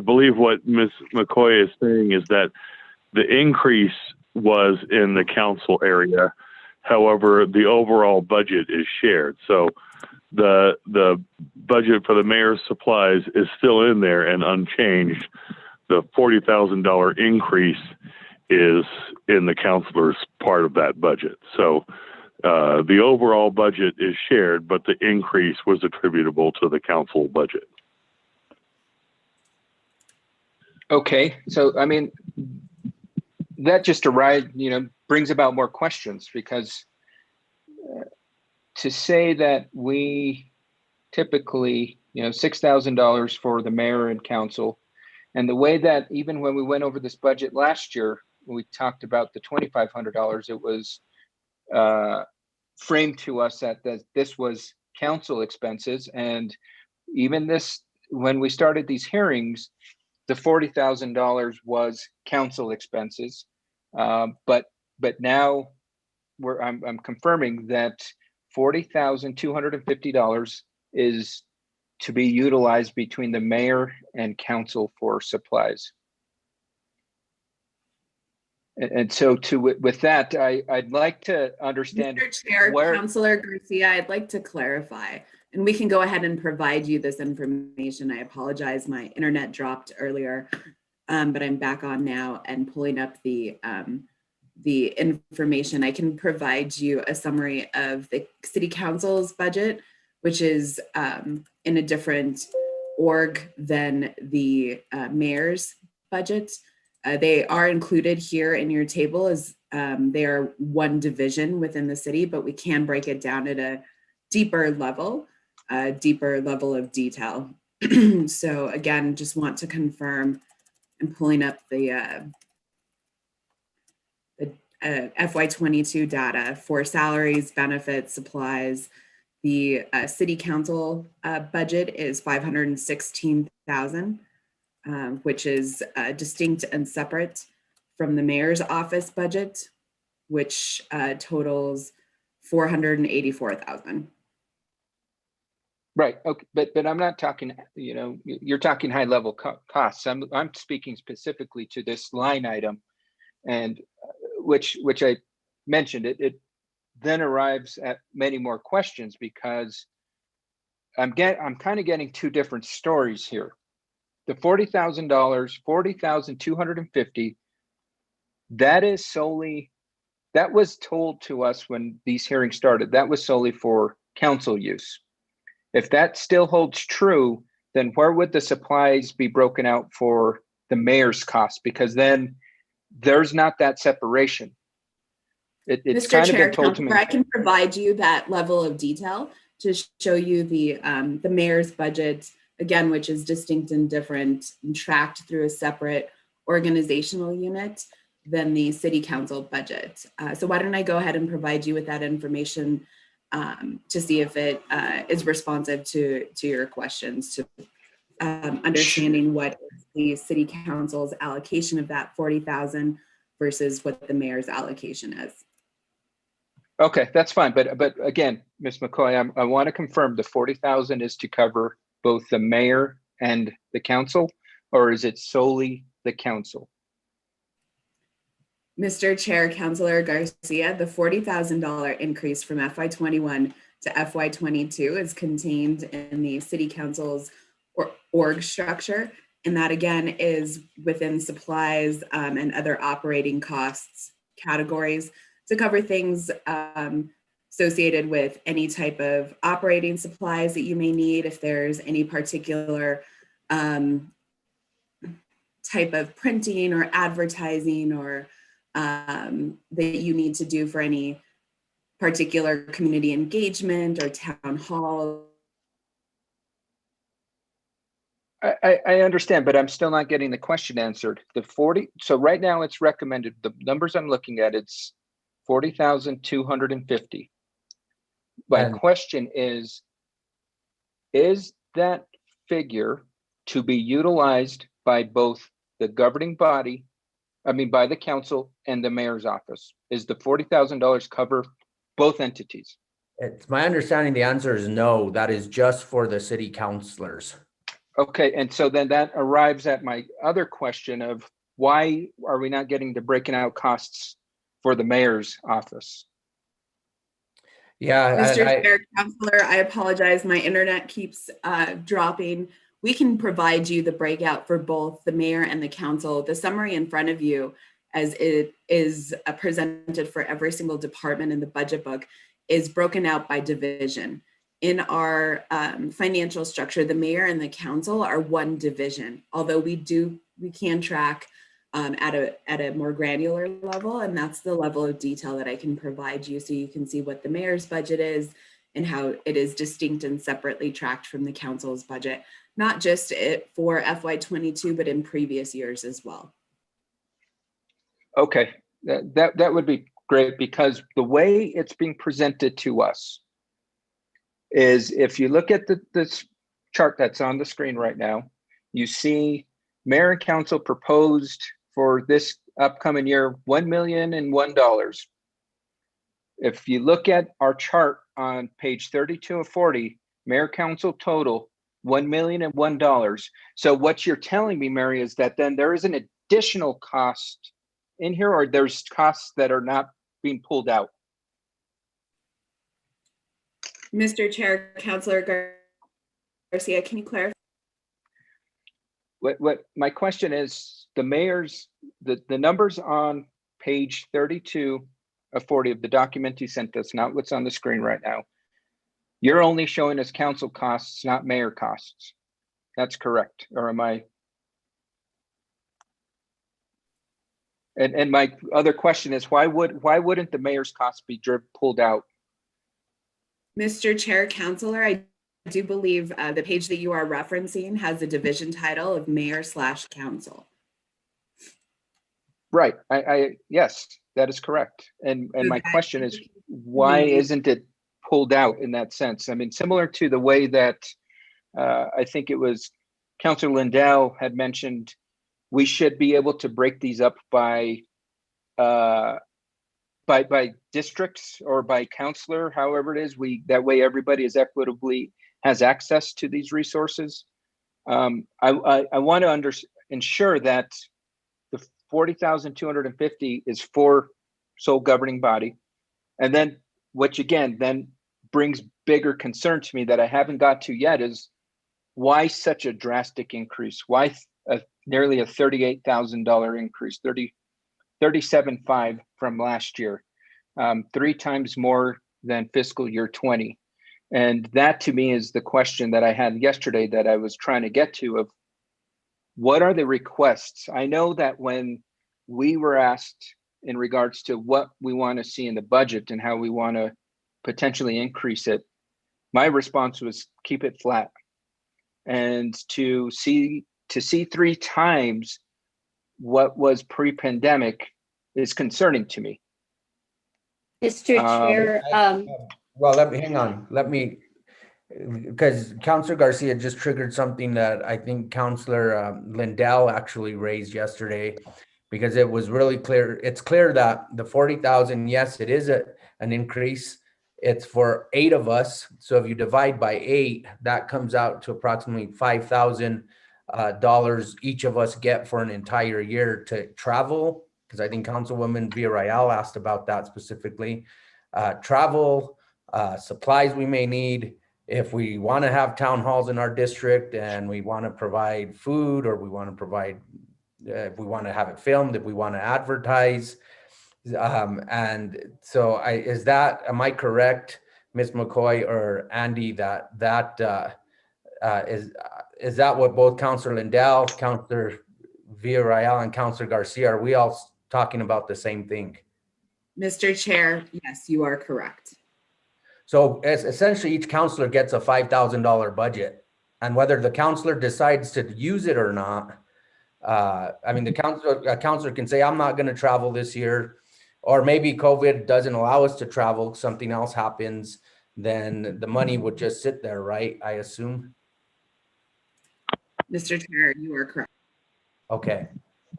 believe what Ms. McCoy is saying is that the increase was in the council area. However, the overall budget is shared. So the budget for the mayor's supplies is still in there and unchanged. The $40,000 increase is in the councilor's part of that budget. So the overall budget is shared, but the increase was attributable to the council budget. Okay, so I mean, that just arrived, brings about more questions because to say that we typically, $6,000 for the mayor and council, and the way that even when we went over this budget last year, we talked about the $2,500, it was framed to us that this was council expenses. And even this, when we started these hearings, the $40,000 was council expenses. But now I'm confirming that $40,250 is to be utilized between the mayor and council for supplies. And so with that, I'd like to understand. Mr. Chair, Councilor Garcia, I'd like to clarify, and we can go ahead and provide you this information. I apologize, my internet dropped earlier, but I'm back on now and pulling up the information. I can provide you a summary of the city council's budget, which is in a different org than the mayor's budget. They are included here in your table as they are one division within the city, but we can break it down at a deeper level of detail. So again, just want to confirm, I'm pulling up the FY22 data for salaries, benefits, supplies. The city council budget is $516,000, which is distinct and separate from the mayor's office budget, which totals $484,000. Right. Okay. But I'm not talking, you're talking high level costs. I'm speaking specifically to this line item, and which I mentioned it then arrives at many more questions because I'm kind of getting two different stories here. The $40,000, $40,250, that was told to us when these hearings started, that was solely for council use. If that still holds true, then where would the supplies be broken out for the mayor's costs? Because then there's not that separation. It's Mr. kind Chair, of been told to me. I can provide you that level of detail to show you the mayor's budget, again, which is distinct and different and tracked through a separate organizational unit than the city council budget. So why don't I go ahead and provide you with that information to see if it is responsive to your questions, to understanding what is the city council's allocation of that 40,000 versus what the mayor's allocation is. Okay, that's fine. But again, Ms. McCoy, I want to confirm the 40,000 is to cover both the mayor and the council, or is it solely the council? Mr. Chair, Councilor Garcia, the $40,000 increase from FY21 to FY22 is contained in the city council's org structure. And that again is within supplies and other operating costs categories to cover things associated with any type of operating supplies that you may need, if there's any particular type of printing or advertising or that you need to do for any particular community engagement or town hall. I understand, but I'm still not getting the question answered. So right now it's recommended, the numbers I'm looking at, it's 40,250. My question is that figure to be utilized by both the governing body, by the council and the mayor's office? Is the $40,000 cover both entities? It's my understanding the answer is no, that is just for the city councilors. Okay, and so then that arrives at my other question of why are we not getting to breaking out costs for the mayor's office? Yeah, Mr. Chair, Councilor, I apologize. My internet keeps dropping. We can provide you the breakout for both the mayor and the council. The summary in front of you, as it is presented for every single department in the budget book, is broken out by division. In our financial structure, the mayor and the council are one division, although we can track at a more granular level. And that's the level of detail that I can provide you so you can see what the mayor's budget is and how it is distinct and separately tracked from the council's budget, not just for FY22, but in previous years as well. Okay, that would be great, because the way it's being presented to us is, if you look at this chart that's on the screen right now, you see mayor and council proposed for this upcoming year $1,001,001. If you look at our chart on page 32 of 40, mayor council total $1,001,001. So what you're telling me, Mary, is that then there is an additional cost in here, or there's costs that are not being pulled out? Mr. Chair, Councilor Garcia, can you clarify? What my question is, the mayor's, the numbers on page 32 of 40 of the document you sent us, not what's on the screen right now, you're only showing us council costs, not mayor costs. That's correct, or am I? And my other question is, why wouldn't the mayor's costs be pulled out? Mr. Chair, Councilor, I do believe the page that you are referencing has a division title of mayor/council. Right. Yes, that is correct. And my question is, why isn't it pulled out in that sense? I mean, similar to the way that I think it was Councilor Lindell had mentioned, we should be able to break these up by districts or by counselor, however it is. That way everybody is equitably has access to these resources. I want to ensure that the 40,250 is for sole governing body, and then which again then brings bigger concern to me that I haven't got to yet is, why such a drastic increase? Why nearly a $38,000 increase, 37.5 from last year, 3 times more than fiscal year 20. And that to me is the question that I had yesterday that I was trying to get to, of what are the requests? I know that when we were asked in regards to what we want to see in the budget and how we want to potentially increase it, my response was keep it flat. And to see 3 times what was pre-pandemic is concerning to me. Mr. Chair, Well, hang on. Let me, because Councilor Garcia just triggered something that I think Councilor Lindell actually raised yesterday, because it was really clear. It's clear that the 40,000, yes, it is an increase. It's for 8 of us. So if you divide by 8, that comes out to approximately $5,000 each of us get for an entire year to travel. Because I think Councilwoman Villarreal asked about that specifically. Travel, supplies we may need if we want to have town halls in our district and we want to provide food, or we want to provide, if we want to have it filmed, if we want to advertise. And so am I correct, Ms. McCoy or Andy, is that what both Councilor Lindell, Councilor Villarreal, and Councilor Garcia, are we all talking about the same thing? Mr. Chair, yes, you are correct. So essentially each councilor gets a $5,000 budget, and whether the councilor decides to use it or not, I mean, a councilor can say, I'm not going to travel this year, or maybe COVID doesn't allow us to travel, something else happens, then the money would just sit there, right? I assume. Mr. Chair, you are correct. Okay.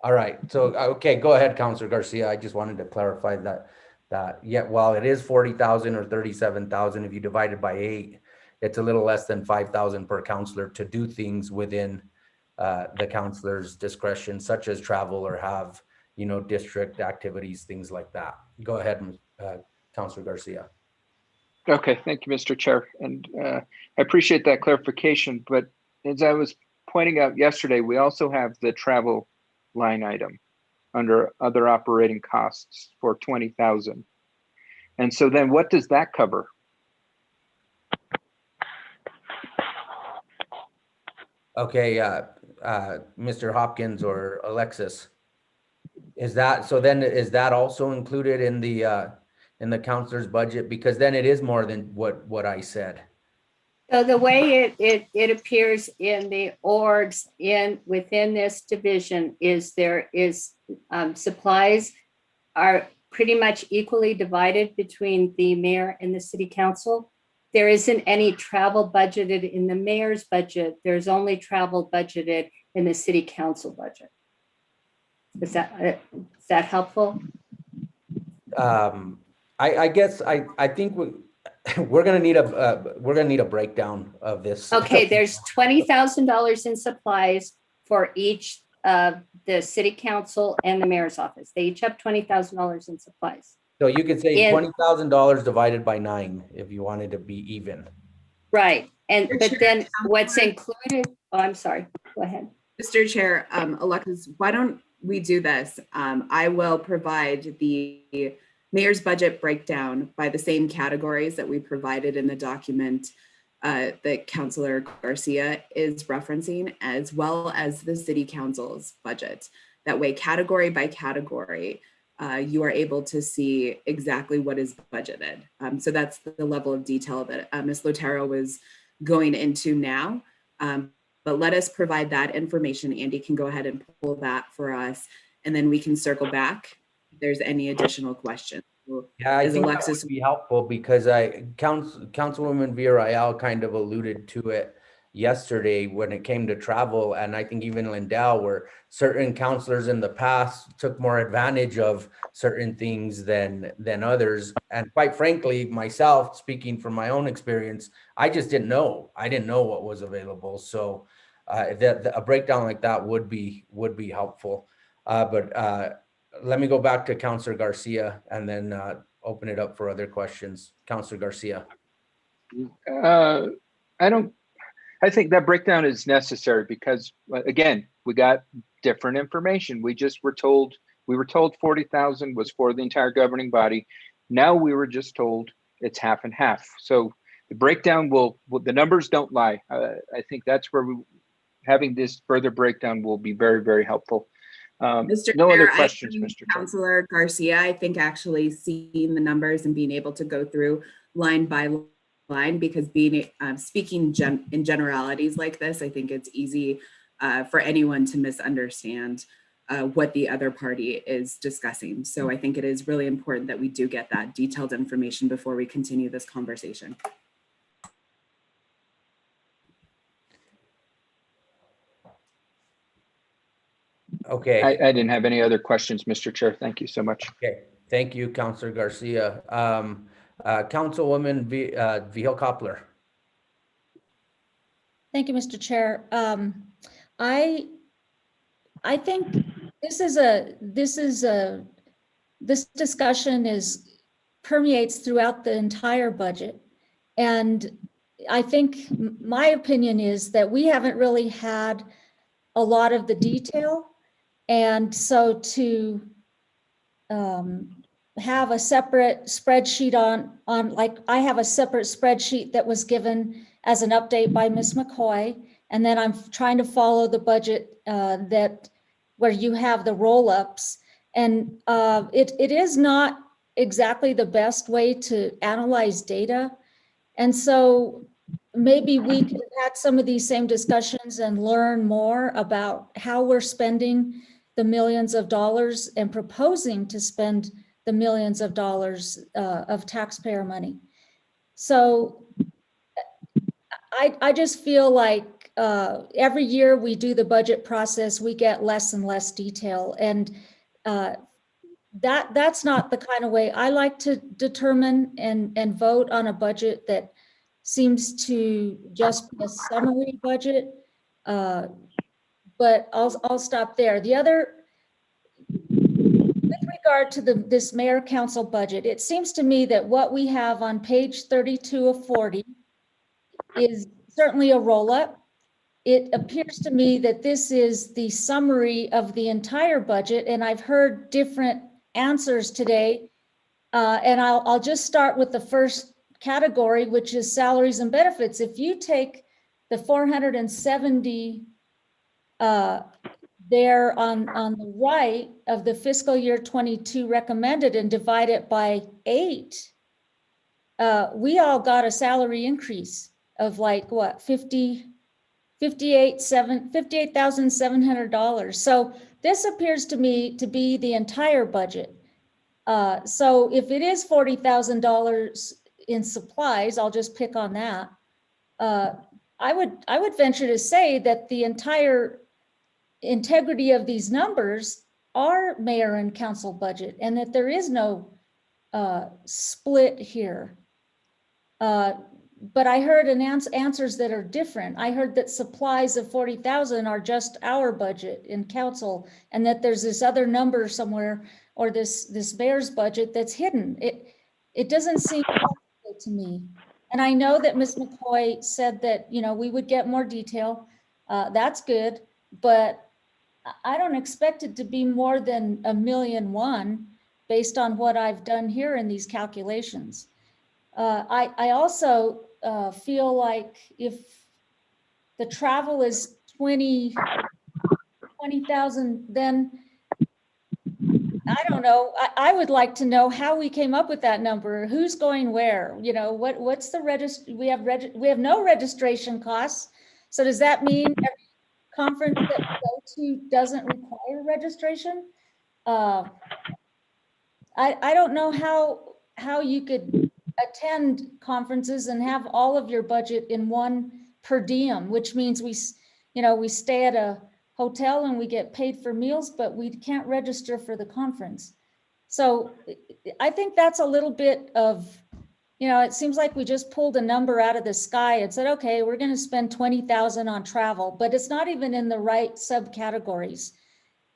All right. So, okay, go ahead, Councilor Garcia. I just wanted to clarify that yeah, while it is 40,000 or 37,000, if you divide it by 8, it's a little less than 5,000 per councilor to do things within the councilor's discretion, such as travel or have, district activities, things like that. Go ahead, Councilor Garcia. Okay, thank you, Mr. Chair. And I appreciate that clarification. But as I was pointing out yesterday, we also have the travel line item under other operating costs for 20,000. And so then what does that cover? Okay, Mr. Hopkins or Alexis. Is that, so then is that also included in the counselor's budget? Because then it is more than what I said. So the way it appears in the orgs within this division is there is supplies are pretty much equally divided between the mayor and the city council. There isn't any travel budgeted in the mayor's budget. There's only travel budgeted in the city council budget. Is that helpful? I guess I think we're gonna need a breakdown of this. Okay, there's $20,000 in supplies for each of the city council and the mayor's office. They each have $20,000 in supplies. So you could say $20,000 divided by 9 if you wanted to be even. Right, but then what's included? Oh, I'm sorry. Go ahead, Mr. Chair. Alexis, why don't we do this? I will provide the mayor's budget breakdown by the same categories that we provided in the document that Councilor Garcia is referencing, as well as the city council's budget. That way, category by category, you are able to see exactly what is budgeted. So that's the level of detail that Ms. Lotero was going into now. But let us provide that information. Andy can go ahead and pull that for us, and then we can circle back if there's any additional questions. Yeah, I think that would be helpful because Councilwoman Villarreal kind of alluded to it yesterday when it came to travel, and I think even Lindell, where certain counselors in the past took more advantage of certain things than others. And quite frankly, myself, speaking from my own experience, I just didn't know. I didn't know what was available. So a breakdown like that would be helpful. But let me go back to Councilor Garcia and then open it up for other questions. Councilor Garcia. I think that breakdown is necessary because, again, we got different information. We were told 40,000 was for the entire governing body. Now we were just told it's half and half. So the breakdown the numbers don't lie. I think that's where having this further breakdown will be very, very helpful. Mr. No Chair, other questions, Mr. Chair. Councilor Garcia, I think actually seeing the numbers and being able to go through line by line, because speaking in generalities like this, I think it's easy for anyone to misunderstand what the other party is discussing. So I think it is really important that we do get that detailed information before we continue this conversation. Okay. I didn't have any other questions, Mr. Chair. Thank you so much. Okay. Thank you, Councilor Garcia. Councilwoman Vihel Koppler. Thank you, Mr. Chair. I think this discussion permeates throughout the entire budget. And I think my opinion is that we haven't really had a lot of the detail. And so to have a separate spreadsheet on like I have a separate spreadsheet that was given as an update by Ms. McCoy. And then I'm trying to follow the budget where you have the roll-ups. And it is not exactly the best way to analyze data. And so maybe we could have had some of these same discussions and learn more about how we're spending the millions of dollars and proposing to spend the millions of dollars of taxpayer money. So I just feel like every year we do the budget process, we get less and less detail. And that's not the kind of way I like to determine and vote on a budget that seems to just be a summary budget. But I'll stop there. The other, with regard to this mayor council budget, it seems to me that what we have on page 32 of 40 is certainly a roll-up. It appears to me that this is the summary of the entire budget, and I've heard different answers today. And I'll just start with the first category, which is salaries and benefits. If you take the 470 that there on the right of the fiscal year 22 recommended and divide it by 8, we all got a salary increase of like what, $58,700. So this appears to me to be the entire budget. So if it is $40,000 in supplies, I'll just pick on that. I would venture to say that the entire integrity of these numbers are mayor and council budget, and that there is no split here. But I heard answers that are different. I heard that supplies of 40,000 are just our budget in council, and that there's this other number somewhere, or this mayor's budget that's hidden. It doesn't seem possible to me. And I know that Ms. McCoy said that, you know, we would get more detail. That's good, but I don't expect it to be more than $1.1 million based on what I've done here in these calculations. I also feel like if the travel is 20,000, then I don't know. I would like to know how we came up with that number. Who's going where? You know, what's the register? We have no registration costs. So does that mean every conference that we go to doesn't require registration? I don't know how you could attend conferences and have all of your budget in one per diem, which means we stay at a hotel and we get paid for meals, but we can't register for the conference. So I think that's a little bit of, you know, it seems like we just pulled a number out of the sky and said, okay, we're going to spend 20,000 on travel, but it's not even in the right subcategories.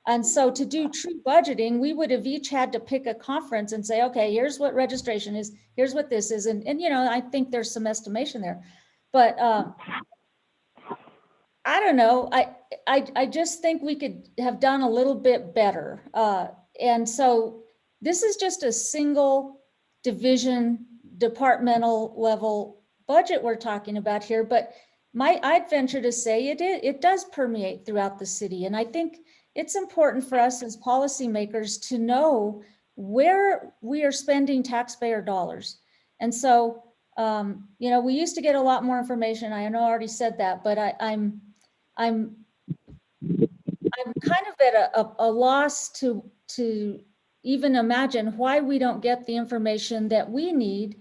And so to do true budgeting, we would have each had to pick a conference and say, okay, here's what registration is, here's what this is. And you know, I think there's some estimation there, but I don't know. I just think we could have done a little bit better. And so this is just a single division, departmental level budget we're talking about here, but I'd venture to say it does permeate throughout the city. And I think it's important for us as policymakers to know where we are spending taxpayer dollars. And so, you know, we used to get a lot more information. I know I already said that, but I'm kind of at a loss to even imagine why we don't get the information that we need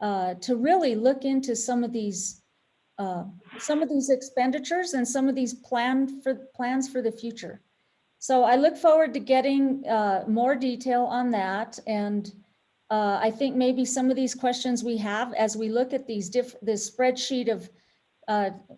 to really look into some of these expenditures and some of these plans for the future. So I look forward to getting more detail on that. And I think maybe some of these questions we have as we look at this spreadsheet of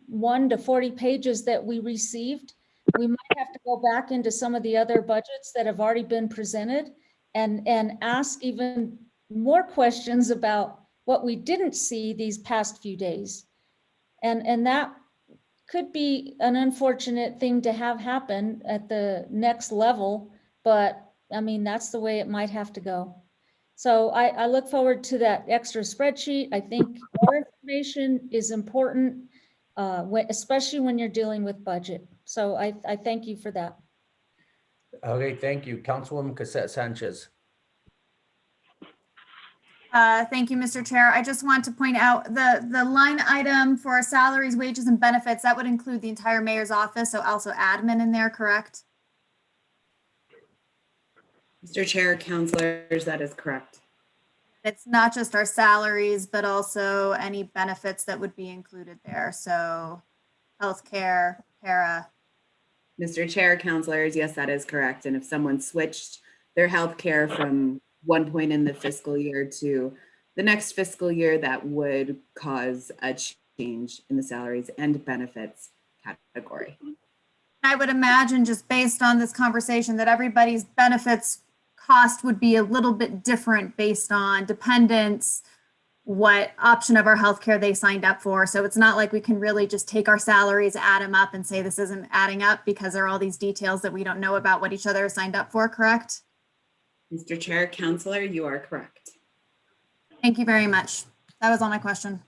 1 to 40 pages that we received, we might have to go back into some of the other budgets that have already been presented and ask even more questions about what we didn't see these past few days. And that could be an unfortunate thing to have happen at the next level, but I mean, that's the way it might have to go. So I look forward to that extra spreadsheet. I think more information is important, especially when you're dealing with budget. So I thank you for that. Okay, thank you. Councilwoman Cassette Sanchez. Thank you, Mr. Chair. I just want to point out the line item for salaries, wages, and benefits, that would include the entire mayor's office, so also admin in there, correct? Mr. Chair, councilors, that is correct. It's not just our salaries, but also any benefits that would be included there. So healthcare, para. Mr. Chair, councilors, yes, that is correct. And if someone switched their healthcare from one point in the fiscal year to the next fiscal year, that would cause a change in the salaries and benefits category. I would imagine, just based on this conversation, that everybody's benefits cost would be a little bit different based on dependents, what option of our healthcare they signed up for. So it's not like we can really just take our salaries, add them up and say this isn't adding up, because there are all these details that we don't know about what each other signed up for, correct? Mr. Chair, councilor, you are correct. Thank you very much. That was all my question.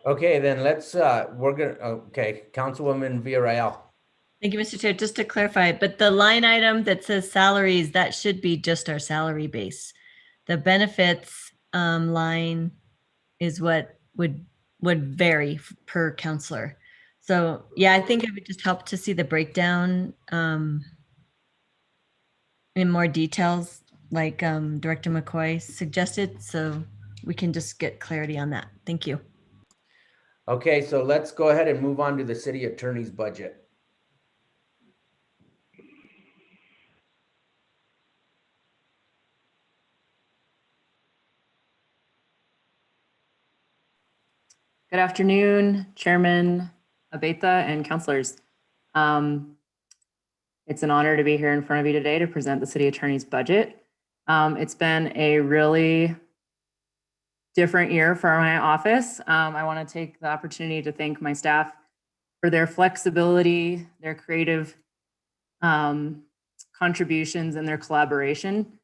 Okay, then let's, okay, Councilwoman Villarreal. Thank you, Mr. Chair. Just to clarify, but the line item that says salaries, that should be just our salary base. The benefits line is what would vary per counselor. So yeah, I think it would just help to see the breakdown in more details, like Director McCoy suggested, so we can just get clarity on that. Thank you. Okay, so let's go ahead and move on to the city attorney's budget. Good afternoon, Chairman Abeyta and councilors. It's an honor to be here in front of you today to present the city attorney's budget. It's been a really different year for my office. I want to take the opportunity to thank my staff for their flexibility, their creative contributions, and their collaboration.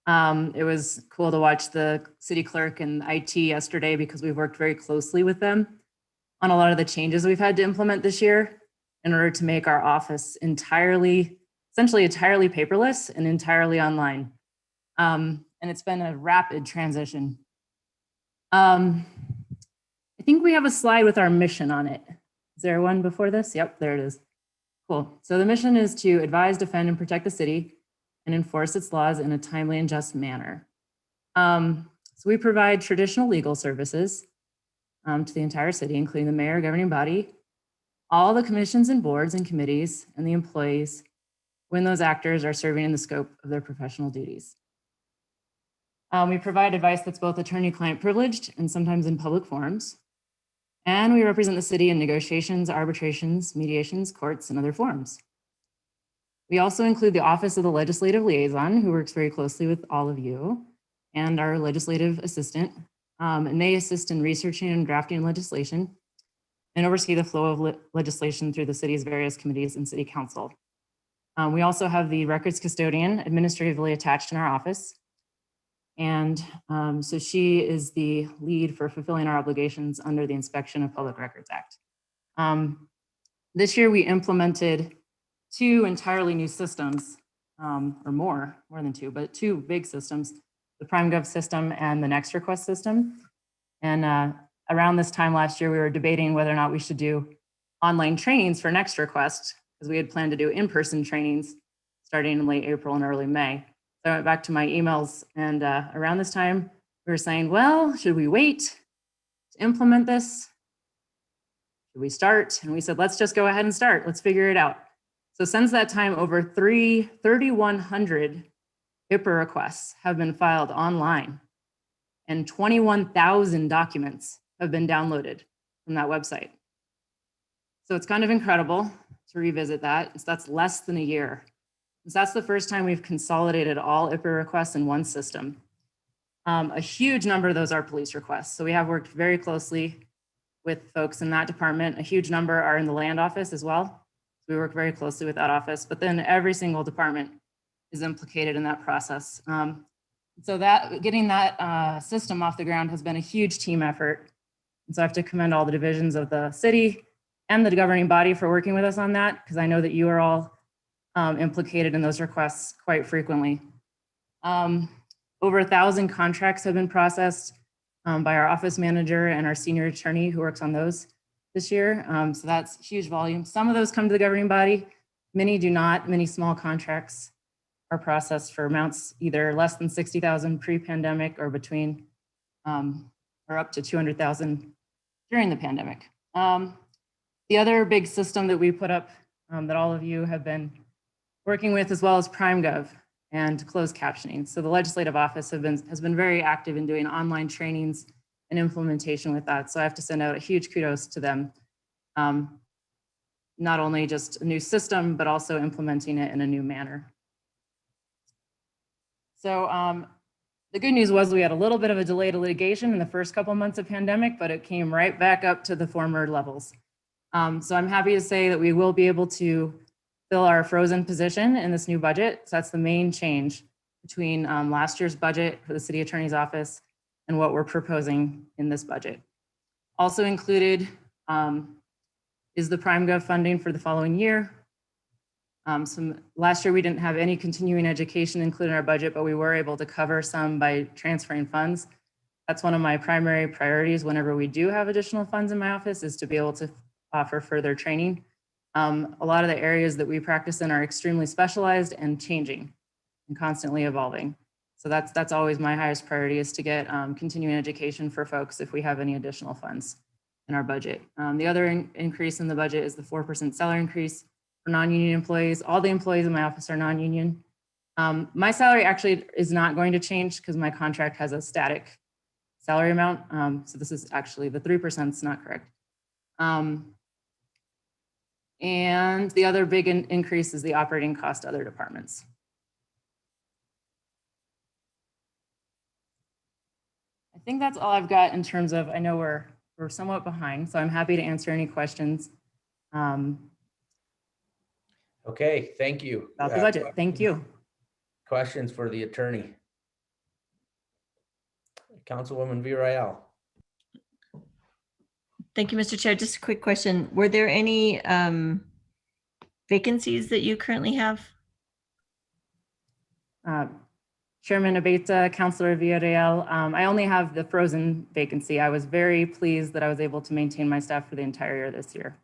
It was cool to watch the city clerk and IT yesterday because we've worked very closely with them on a lot of the changes we've had to implement this year in order to make our office essentially entirely paperless and entirely online. And it's been a rapid transition. I think we have a slide with our mission on it. Is there one before this? Yep, there it is. Cool. So the mission is to advise, defend, and protect the city and enforce its laws in a timely and just manner. So we provide traditional legal services to the entire city, including the mayor, governing body, all the commissions and boards and committees, and the employees when those actors are serving in the scope of their professional duties. We provide advice that's both attorney-client privileged and sometimes in public forums. And we represent the city in negotiations, arbitrations, mediations, courts, and other forums. We also include the Office of the Legislative Liaison, who works very closely with all of you, and our legislative assistant. And they assist in researching and drafting legislation and oversee the flow of legislation through the city's various committees and city council. We also have the records custodian administratively attached in our office. And so she is the lead for fulfilling our obligations under the Inspection of Public Records Act. This year we implemented 2 entirely new systems, or more than 2, but 2 big systems, the PrimeGov system and the Next Request system. And around this time last year, we were debating whether or not we should do online trainings for Next Request, because we had planned to do in-person trainings starting in late April and early May. So I went back to my emails, and around this time, we were saying, well, should we wait to implement this? Should we start? And we said, let's just go ahead and start. Let's figure it out. So since that time, over 3,100 HIPAA requests have been filed online, and 21,000 documents have been downloaded from that website. So it's kind of incredible to revisit that. That's less than a year. So that's the first time we've consolidated all HIPAA requests in one system. A huge number of those are police requests. So we have worked very closely with folks in that department. A huge number are in the land office as well. So we work very closely with that office, but then every single department is implicated in that process. So that getting that system off the ground has been a huge team effort. And so I have to commend all the divisions of the city and the governing body for working with us on that, because I know that you are all implicated in those requests quite frequently. Over 1,000 contracts have been processed by our office manager and our senior attorney who works on those this year. So that's huge volume. Some of those come to the governing body, many do not. Many small contracts are processed for amounts either less than 60,000 pre-pandemic or between or up to 200,000 during the pandemic. The other big system that we put up that all of you have been working with as well as PrimeGov and closed captioning. So the legislative office has been very active in doing online trainings and implementation with that. So I have to send out a huge kudos to them. Not only just a new system, but also implementing it in a new manner. So the good news was we had a little bit of a delay to litigation in the first couple months of pandemic, but it came right back up to the former levels. So I'm happy to say that we will be able to fill our frozen position in this new budget. So that's the main change between last year's budget for the city attorney's office and what we're proposing in this budget. Also included is the PrimeGov funding for the following year. Last year, we didn't have any continuing education included in our budget, but we were able to cover some by transferring funds. That's one of my primary priorities whenever we do have additional funds in my office, is to be able to offer further training. A lot of the areas that we practice in are extremely specialized and changing and constantly evolving. So that's always my highest priority, is to get continuing education for folks if we have any additional funds in our budget. The other increase in the budget is the 4% salary increase for non-union employees. All the employees in my office are non-union. My salary actually is not going to change because my contract has a static salary amount. So this is actually, the 3% is not correct. And the other big increase is the operating cost to other departments. I think that's all I've got in terms of, I know we're somewhat behind, so I'm happy to answer any questions. Okay, thank you. About the budget. Thank you. Questions for the attorney? Councilwoman Villarreal. Thank you, Mr. Chair. Just a quick question. Were there any vacancies that you currently have? Chairman Abeta, Councilor Villarreal, I only have the frozen vacancy. I was very pleased that I was able to maintain my staff for the entire year this year.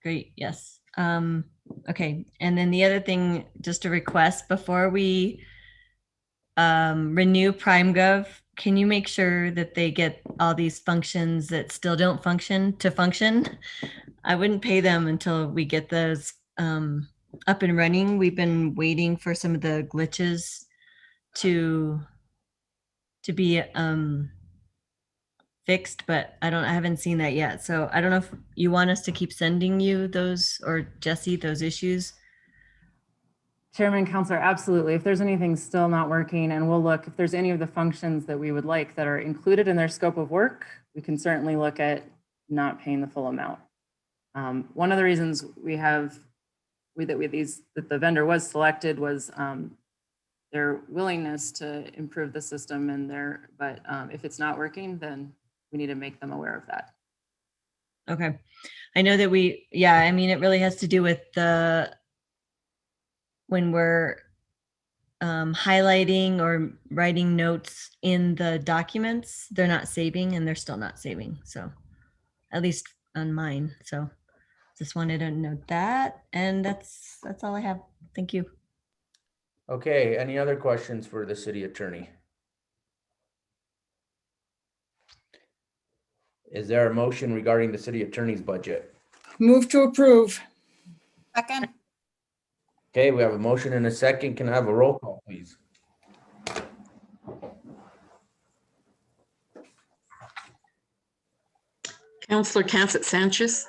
Great, yes. Okay, and then the other thing, just a request, before we renew PrimeGov, can you make sure that they get all these functions that still don't function to function? I wouldn't pay them until we get those up and running. We've been waiting for some of the glitches to be fixed, but I haven't seen that yet. So I don't know if you want us to keep sending you those, or Jesse, those issues. Chairman, Councilor, absolutely. If there's anything still not working, and we'll look, if there's any of the functions that we would like that are included in their scope of work, we can certainly look at not paying the full amount. One of the reasons that the vendor was selected was their willingness to improve the system, but if it's not working, then we need to make them aware of that. Okay. I know that I mean, it really has to do with when we're highlighting or writing notes in the documents, they're not saving, and they're still not saving. So at least on mine. So just wanted to note that. And that's all I have. Thank you. Okay, any other questions for the city attorney? Is there a motion regarding the city attorney's budget? Move to approve. Second. Okay, we have a motion and a second. Can I have a roll call, please? Councilor Cassett Sanchez,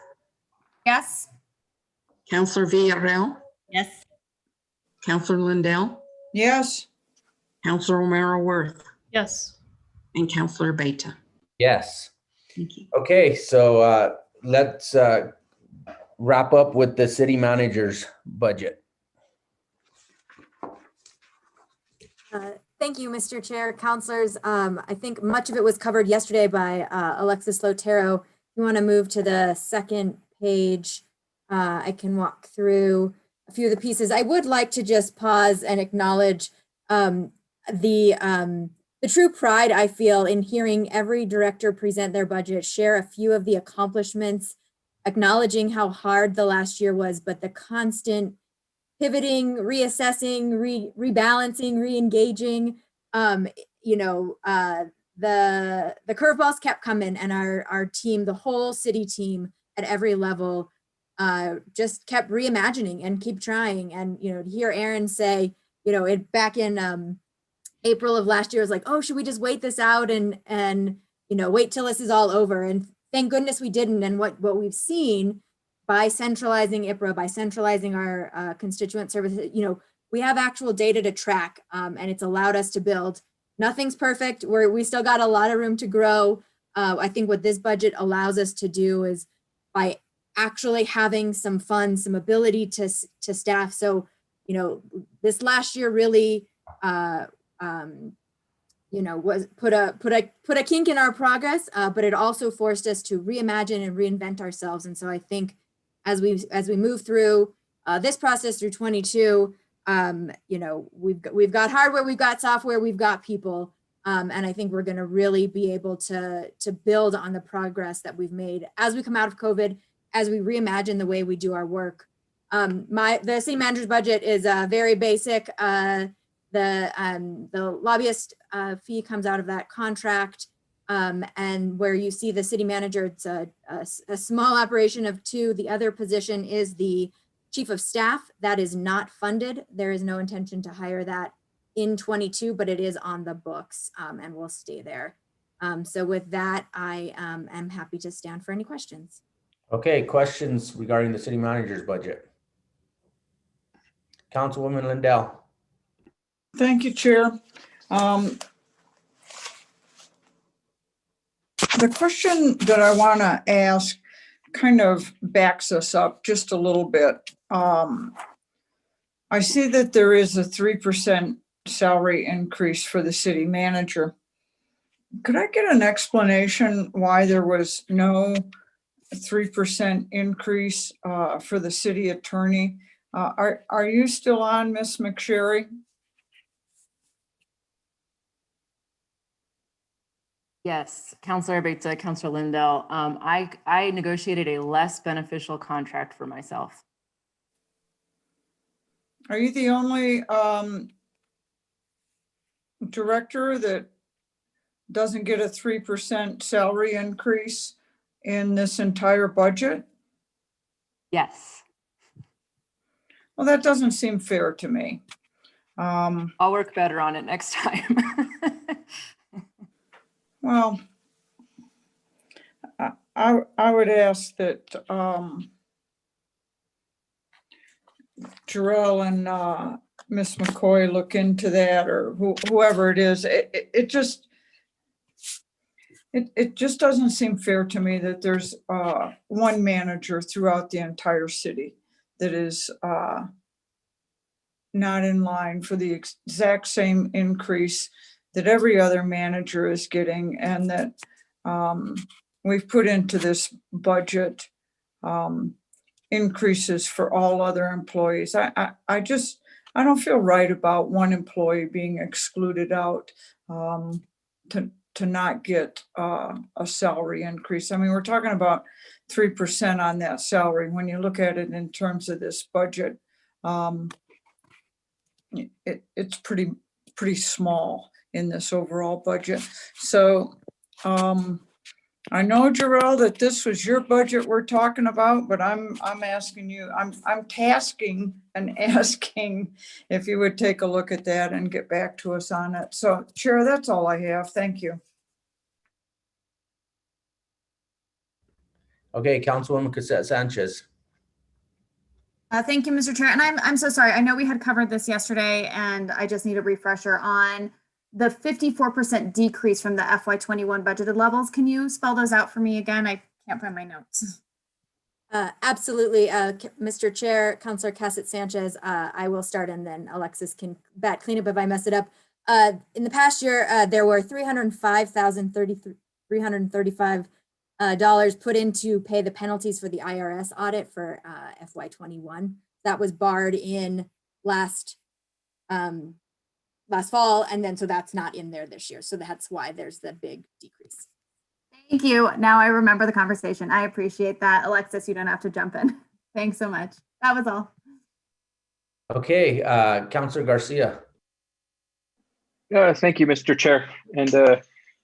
Yes. Councilor Villarreal, Yes. Councilor Lindell, Yes. Councilor Romero Worth, Yes. and Councilor Beta. Yes. Thank you. Okay, so let's wrap up with the city manager's budget. Thank you, Mr. Chair, councilors. I think much of it was covered yesterday by Alexis Lotero. If you want to move to the second page, I can walk through a few of the pieces. I would like to just pause and acknowledge the true pride I feel in hearing every director present their budget, share a few of the accomplishments, acknowledging how hard the last year was, but the constant pivoting, reassessing, rebalancing, re-engaging. The curveballs kept coming, and our team, the whole city team at every level, just kept reimagining and keep trying. And to hear Aaron say, it back in April of last year was like, oh, should we just wait this out and wait till this is all over? And thank goodness we didn't. And what we've seen by centralizing IPRA, by centralizing our constituent services, we have actual data to track, and it's allowed us to build. Nothing's perfect. We still got a lot of room to grow. I think what this budget allows us to do is by actually having some funds, some ability to staff. So, this last year really, was put a kink in our progress, but it also forced us to reimagine and reinvent ourselves. And so I think as we move through, this process through 22, we've got hardware, we've got software, we've got people. And I think we're going to really be able to build on the progress that we've made as we come out of COVID, as we reimagine the way we do our work. The city manager's budget is very basic. The lobbyist fee comes out of that contract. And where you see the city manager, it's a small operation of 2. The other position is the chief of staff. That is not funded. There is no intention to hire that in 22, but it is on the books and will stay there. So with that, I am happy to stand for any questions. Okay, questions regarding the city manager's budget? Councilwoman Lindell. Thank you, Chair. The question that I want to ask kind of backs us up just a little bit. I see that there is a 3% salary increase for the city manager. Could I get an explanation why there was no 3% increase for the city attorney? Are you still on, Ms. McSherry? Yes, Councilor Beta, Councilor Lindell. I negotiated a less beneficial contract for myself. Are you the only director that doesn't get a 3% salary increase in this entire budget? Yes. Well, that doesn't seem fair to me. I'll work better on it next time. Well, I would ask that Jarrell and Ms. McCoy look into that, or whoever it is. It just doesn't seem fair to me that there's one manager throughout the entire city that is not in line for the exact same increase that every other manager is getting, and that we've put into this budget increases for all other employees. I don't feel right about one employee being excluded out to not get a salary increase. I mean, we're talking about 3% on that salary. When you look at it in terms of this budget, it's pretty small in this overall budget. So I know, Jarrell, that this was your budget we're talking about, but I'm asking you, I'm tasking and asking if you would take a look at that and get back to us on it. So Chair, that's all I have. Thank you. Okay, Councilwoman Cassette Sanchez. Thank you, Mr. Chair. And I'm so sorry. I know we had covered this yesterday, and I just need a refresher on the 54% decrease from the FY21 budgeted levels. Can you spell those out for me again? I can't find my notes. Absolutely. Mr. Chair, Councilor Cassette Sanchez, I will start, and then Alexis can clean up if I mess it up. In the past year, there were $335 put in to pay the penalties for the IRS audit for FY21. That was barred in last fall, and then so that's not in there this year. So that's why there's the big decrease. Thank you. Now I remember the conversation. I appreciate that. Alexis, you don't have to jump in. Thanks so much. That was all. Okay, Councilor Garcia. Thank you, Mr. Chair. And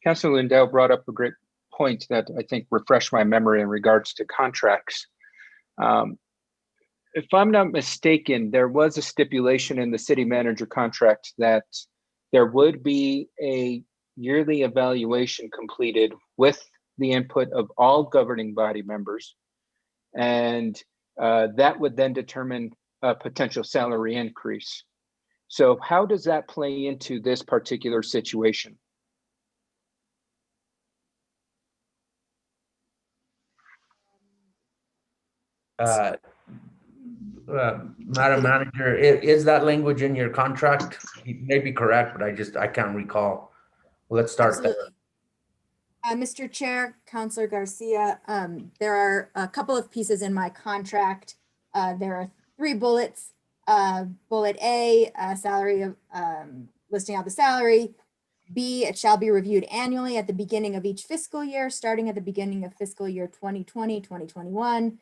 Councilor Lindell brought up a great point that I think refreshed my memory in regards to contracts. If I'm not mistaken, there was a stipulation in the city manager contract that there would be a yearly evaluation completed with the input of all governing body members, and that would then determine a potential salary increase. So how does that play into this particular situation? Madam Manager, is that language in your contract? You may be correct, but I can't recall. Let's start there. Mr. Chair, Councilor Garcia, there are a couple of pieces in my contract. There are three bullets. Bullet A, salary of, listing out the salary. B, it shall be reviewed annually at the beginning of each fiscal year, starting at the beginning of fiscal year 2020, 2021.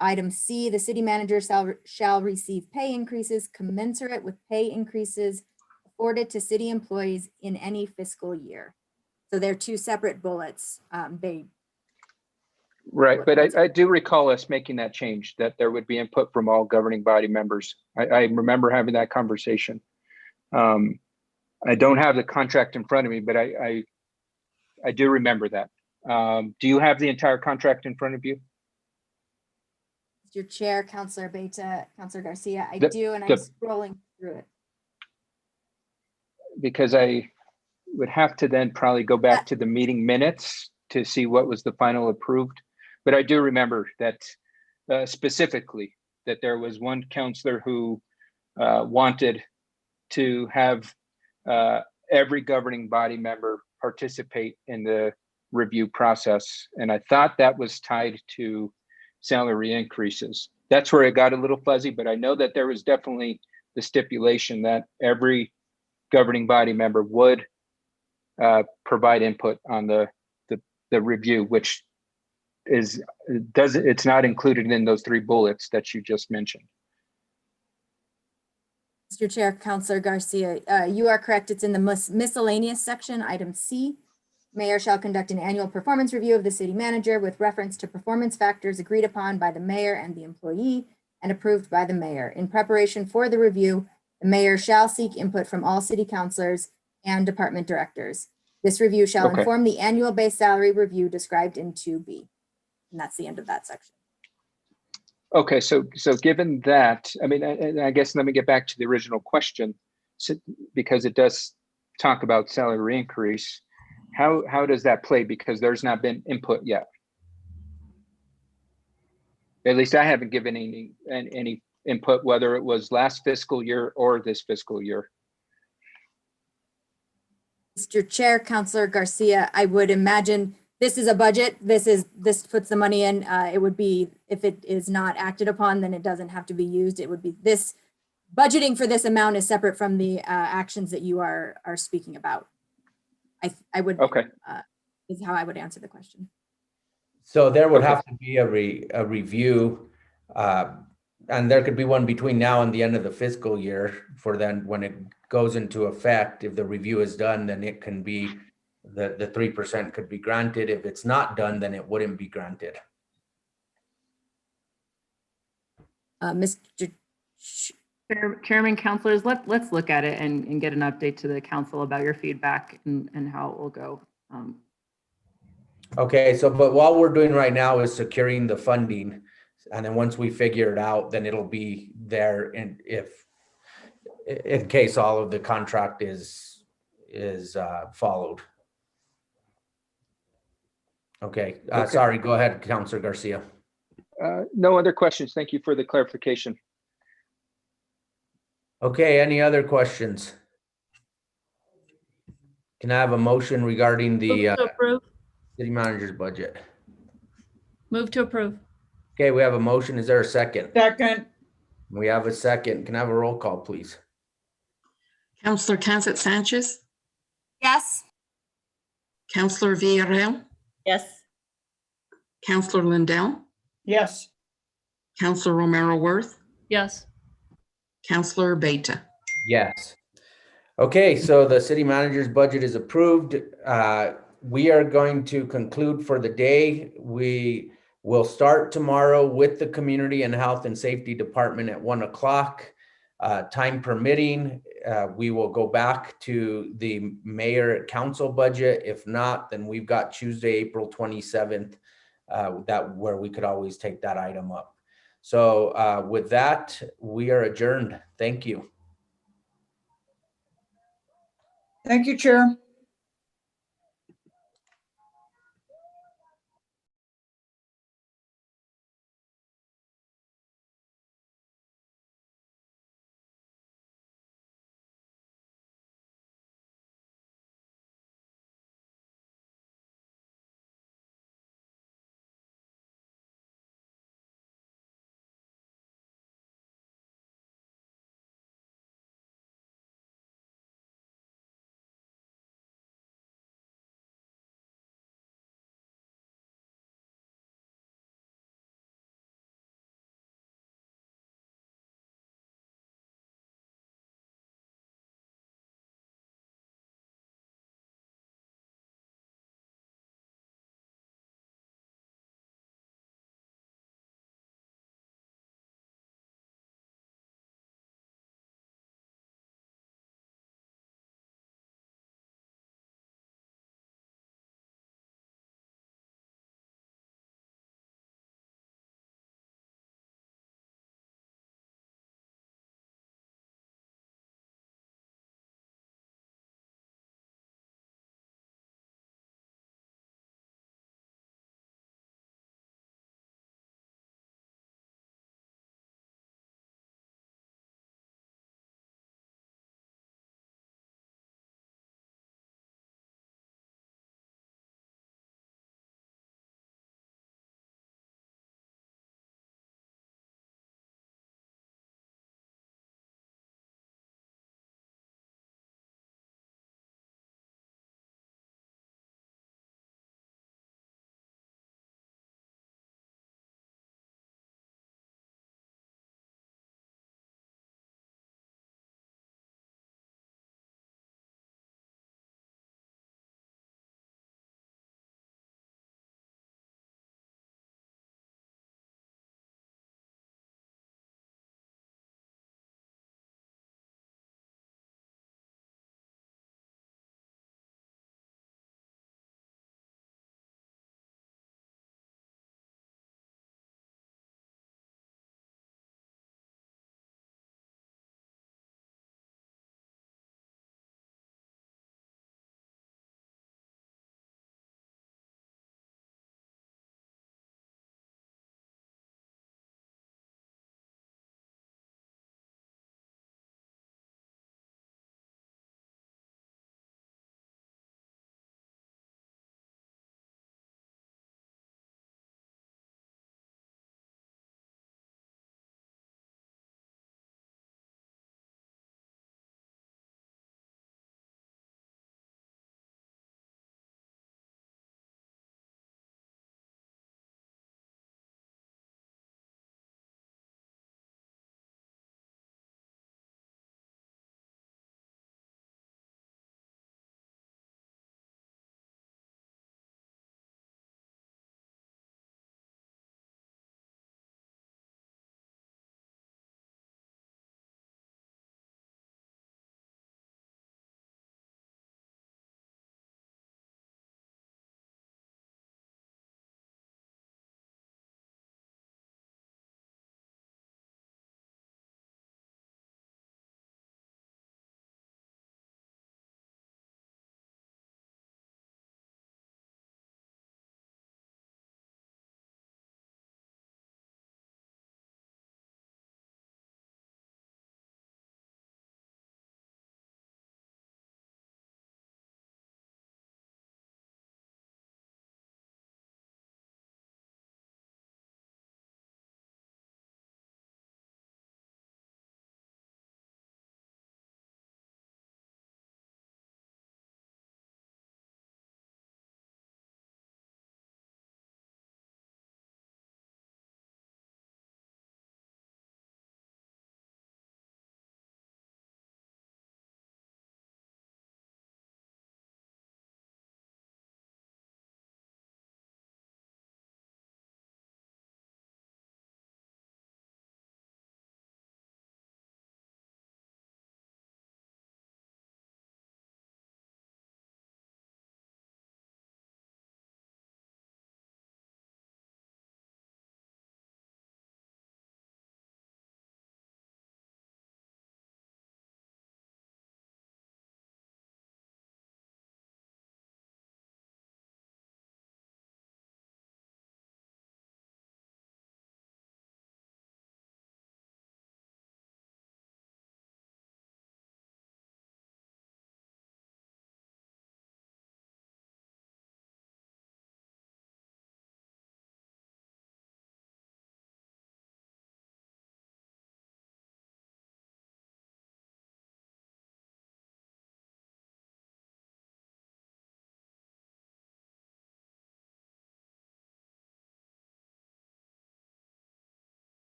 Item C, the city manager shall receive pay increases commensurate with pay increases afforded to city employees in any fiscal year. So they're two separate bullets. Right, but I do recall us making that change, that there would be input from all governing body members. I remember having that conversation. I don't have the contract in front of me, but I do remember that. Do you have the entire contract in front of you? Mr. Chair, Councilor Beta, Councilor Garcia, I do, and I'm scrolling through it. Because I would have to then probably go back to the meeting minutes to see what was the final approved. But I do remember that specifically that there was one counselor who wanted to have every governing body member participate in the review process. And I thought that was tied to salary increases. That's where it got a little fuzzy, but I know that there was definitely the stipulation that every governing body member would provide input on the review, which it's not included in those three bullets that you just mentioned. Mr. Chair, Councilor Garcia, you are correct. It's in the miscellaneous section, item C. Mayor shall conduct an annual performance review of the city manager with reference to performance factors agreed upon by the mayor and the employee and approved by the mayor. In preparation for the review, the mayor shall seek input from all city councilors and department directors. This review shall inform the annual base salary review described in 2B. And that's the end of that section. Okay, so given that, I mean, I guess let me get back to the original question, because it does talk about salary increase. How does that play? Because there's not been input yet. At least I haven't given any input, whether it was last fiscal year or this fiscal year. Mr. Chair, Councilor Garcia, I would imagine this is a budget. This puts the money in. It would be, if it is not acted upon, then it doesn't have to be used. It would be this budgeting for this amount is separate from the actions that you are speaking about. I would, is how I would answer the question. So there would have to be a review, and there could be one between now and the end of the fiscal year for then when it goes into effect. If the review is done, then it can be, the 3% could be granted. If it's not done, then it wouldn't be granted. Mr. Chairman, councilors, let's look at it and get an update to the council about your feedback and how it will go. Okay, so but what we're doing right now is securing the funding, and then once we figure it out, then it'll be there. And if in case all of the contract is followed. Okay, sorry, go ahead, Councilor Garcia. No other questions. Thank you for the clarification. Okay, any other questions? Can I have a motion regarding the city manager's budget? Move to approve. Okay, we have a motion. Is there a second? Second. We have a second. Can I have a roll call, please? Councilor Consett Sanchez, Yes. Councilor Villarreal, Yes. Councilor Lindell, Yes. Councilor Romero Worth, Yes. Councilor Beta. Yes. Okay, so the city manager's budget is approved. We are going to conclude for the day. We will start tomorrow with the Community and Health and Safety Department at 1 o'clock. Time permitting, we will go back to the mayor council budget. If not, then we've got Tuesday, April 27th, where we could always take that item up. So with that, we are adjourned. Thank you. Thank you, Chair.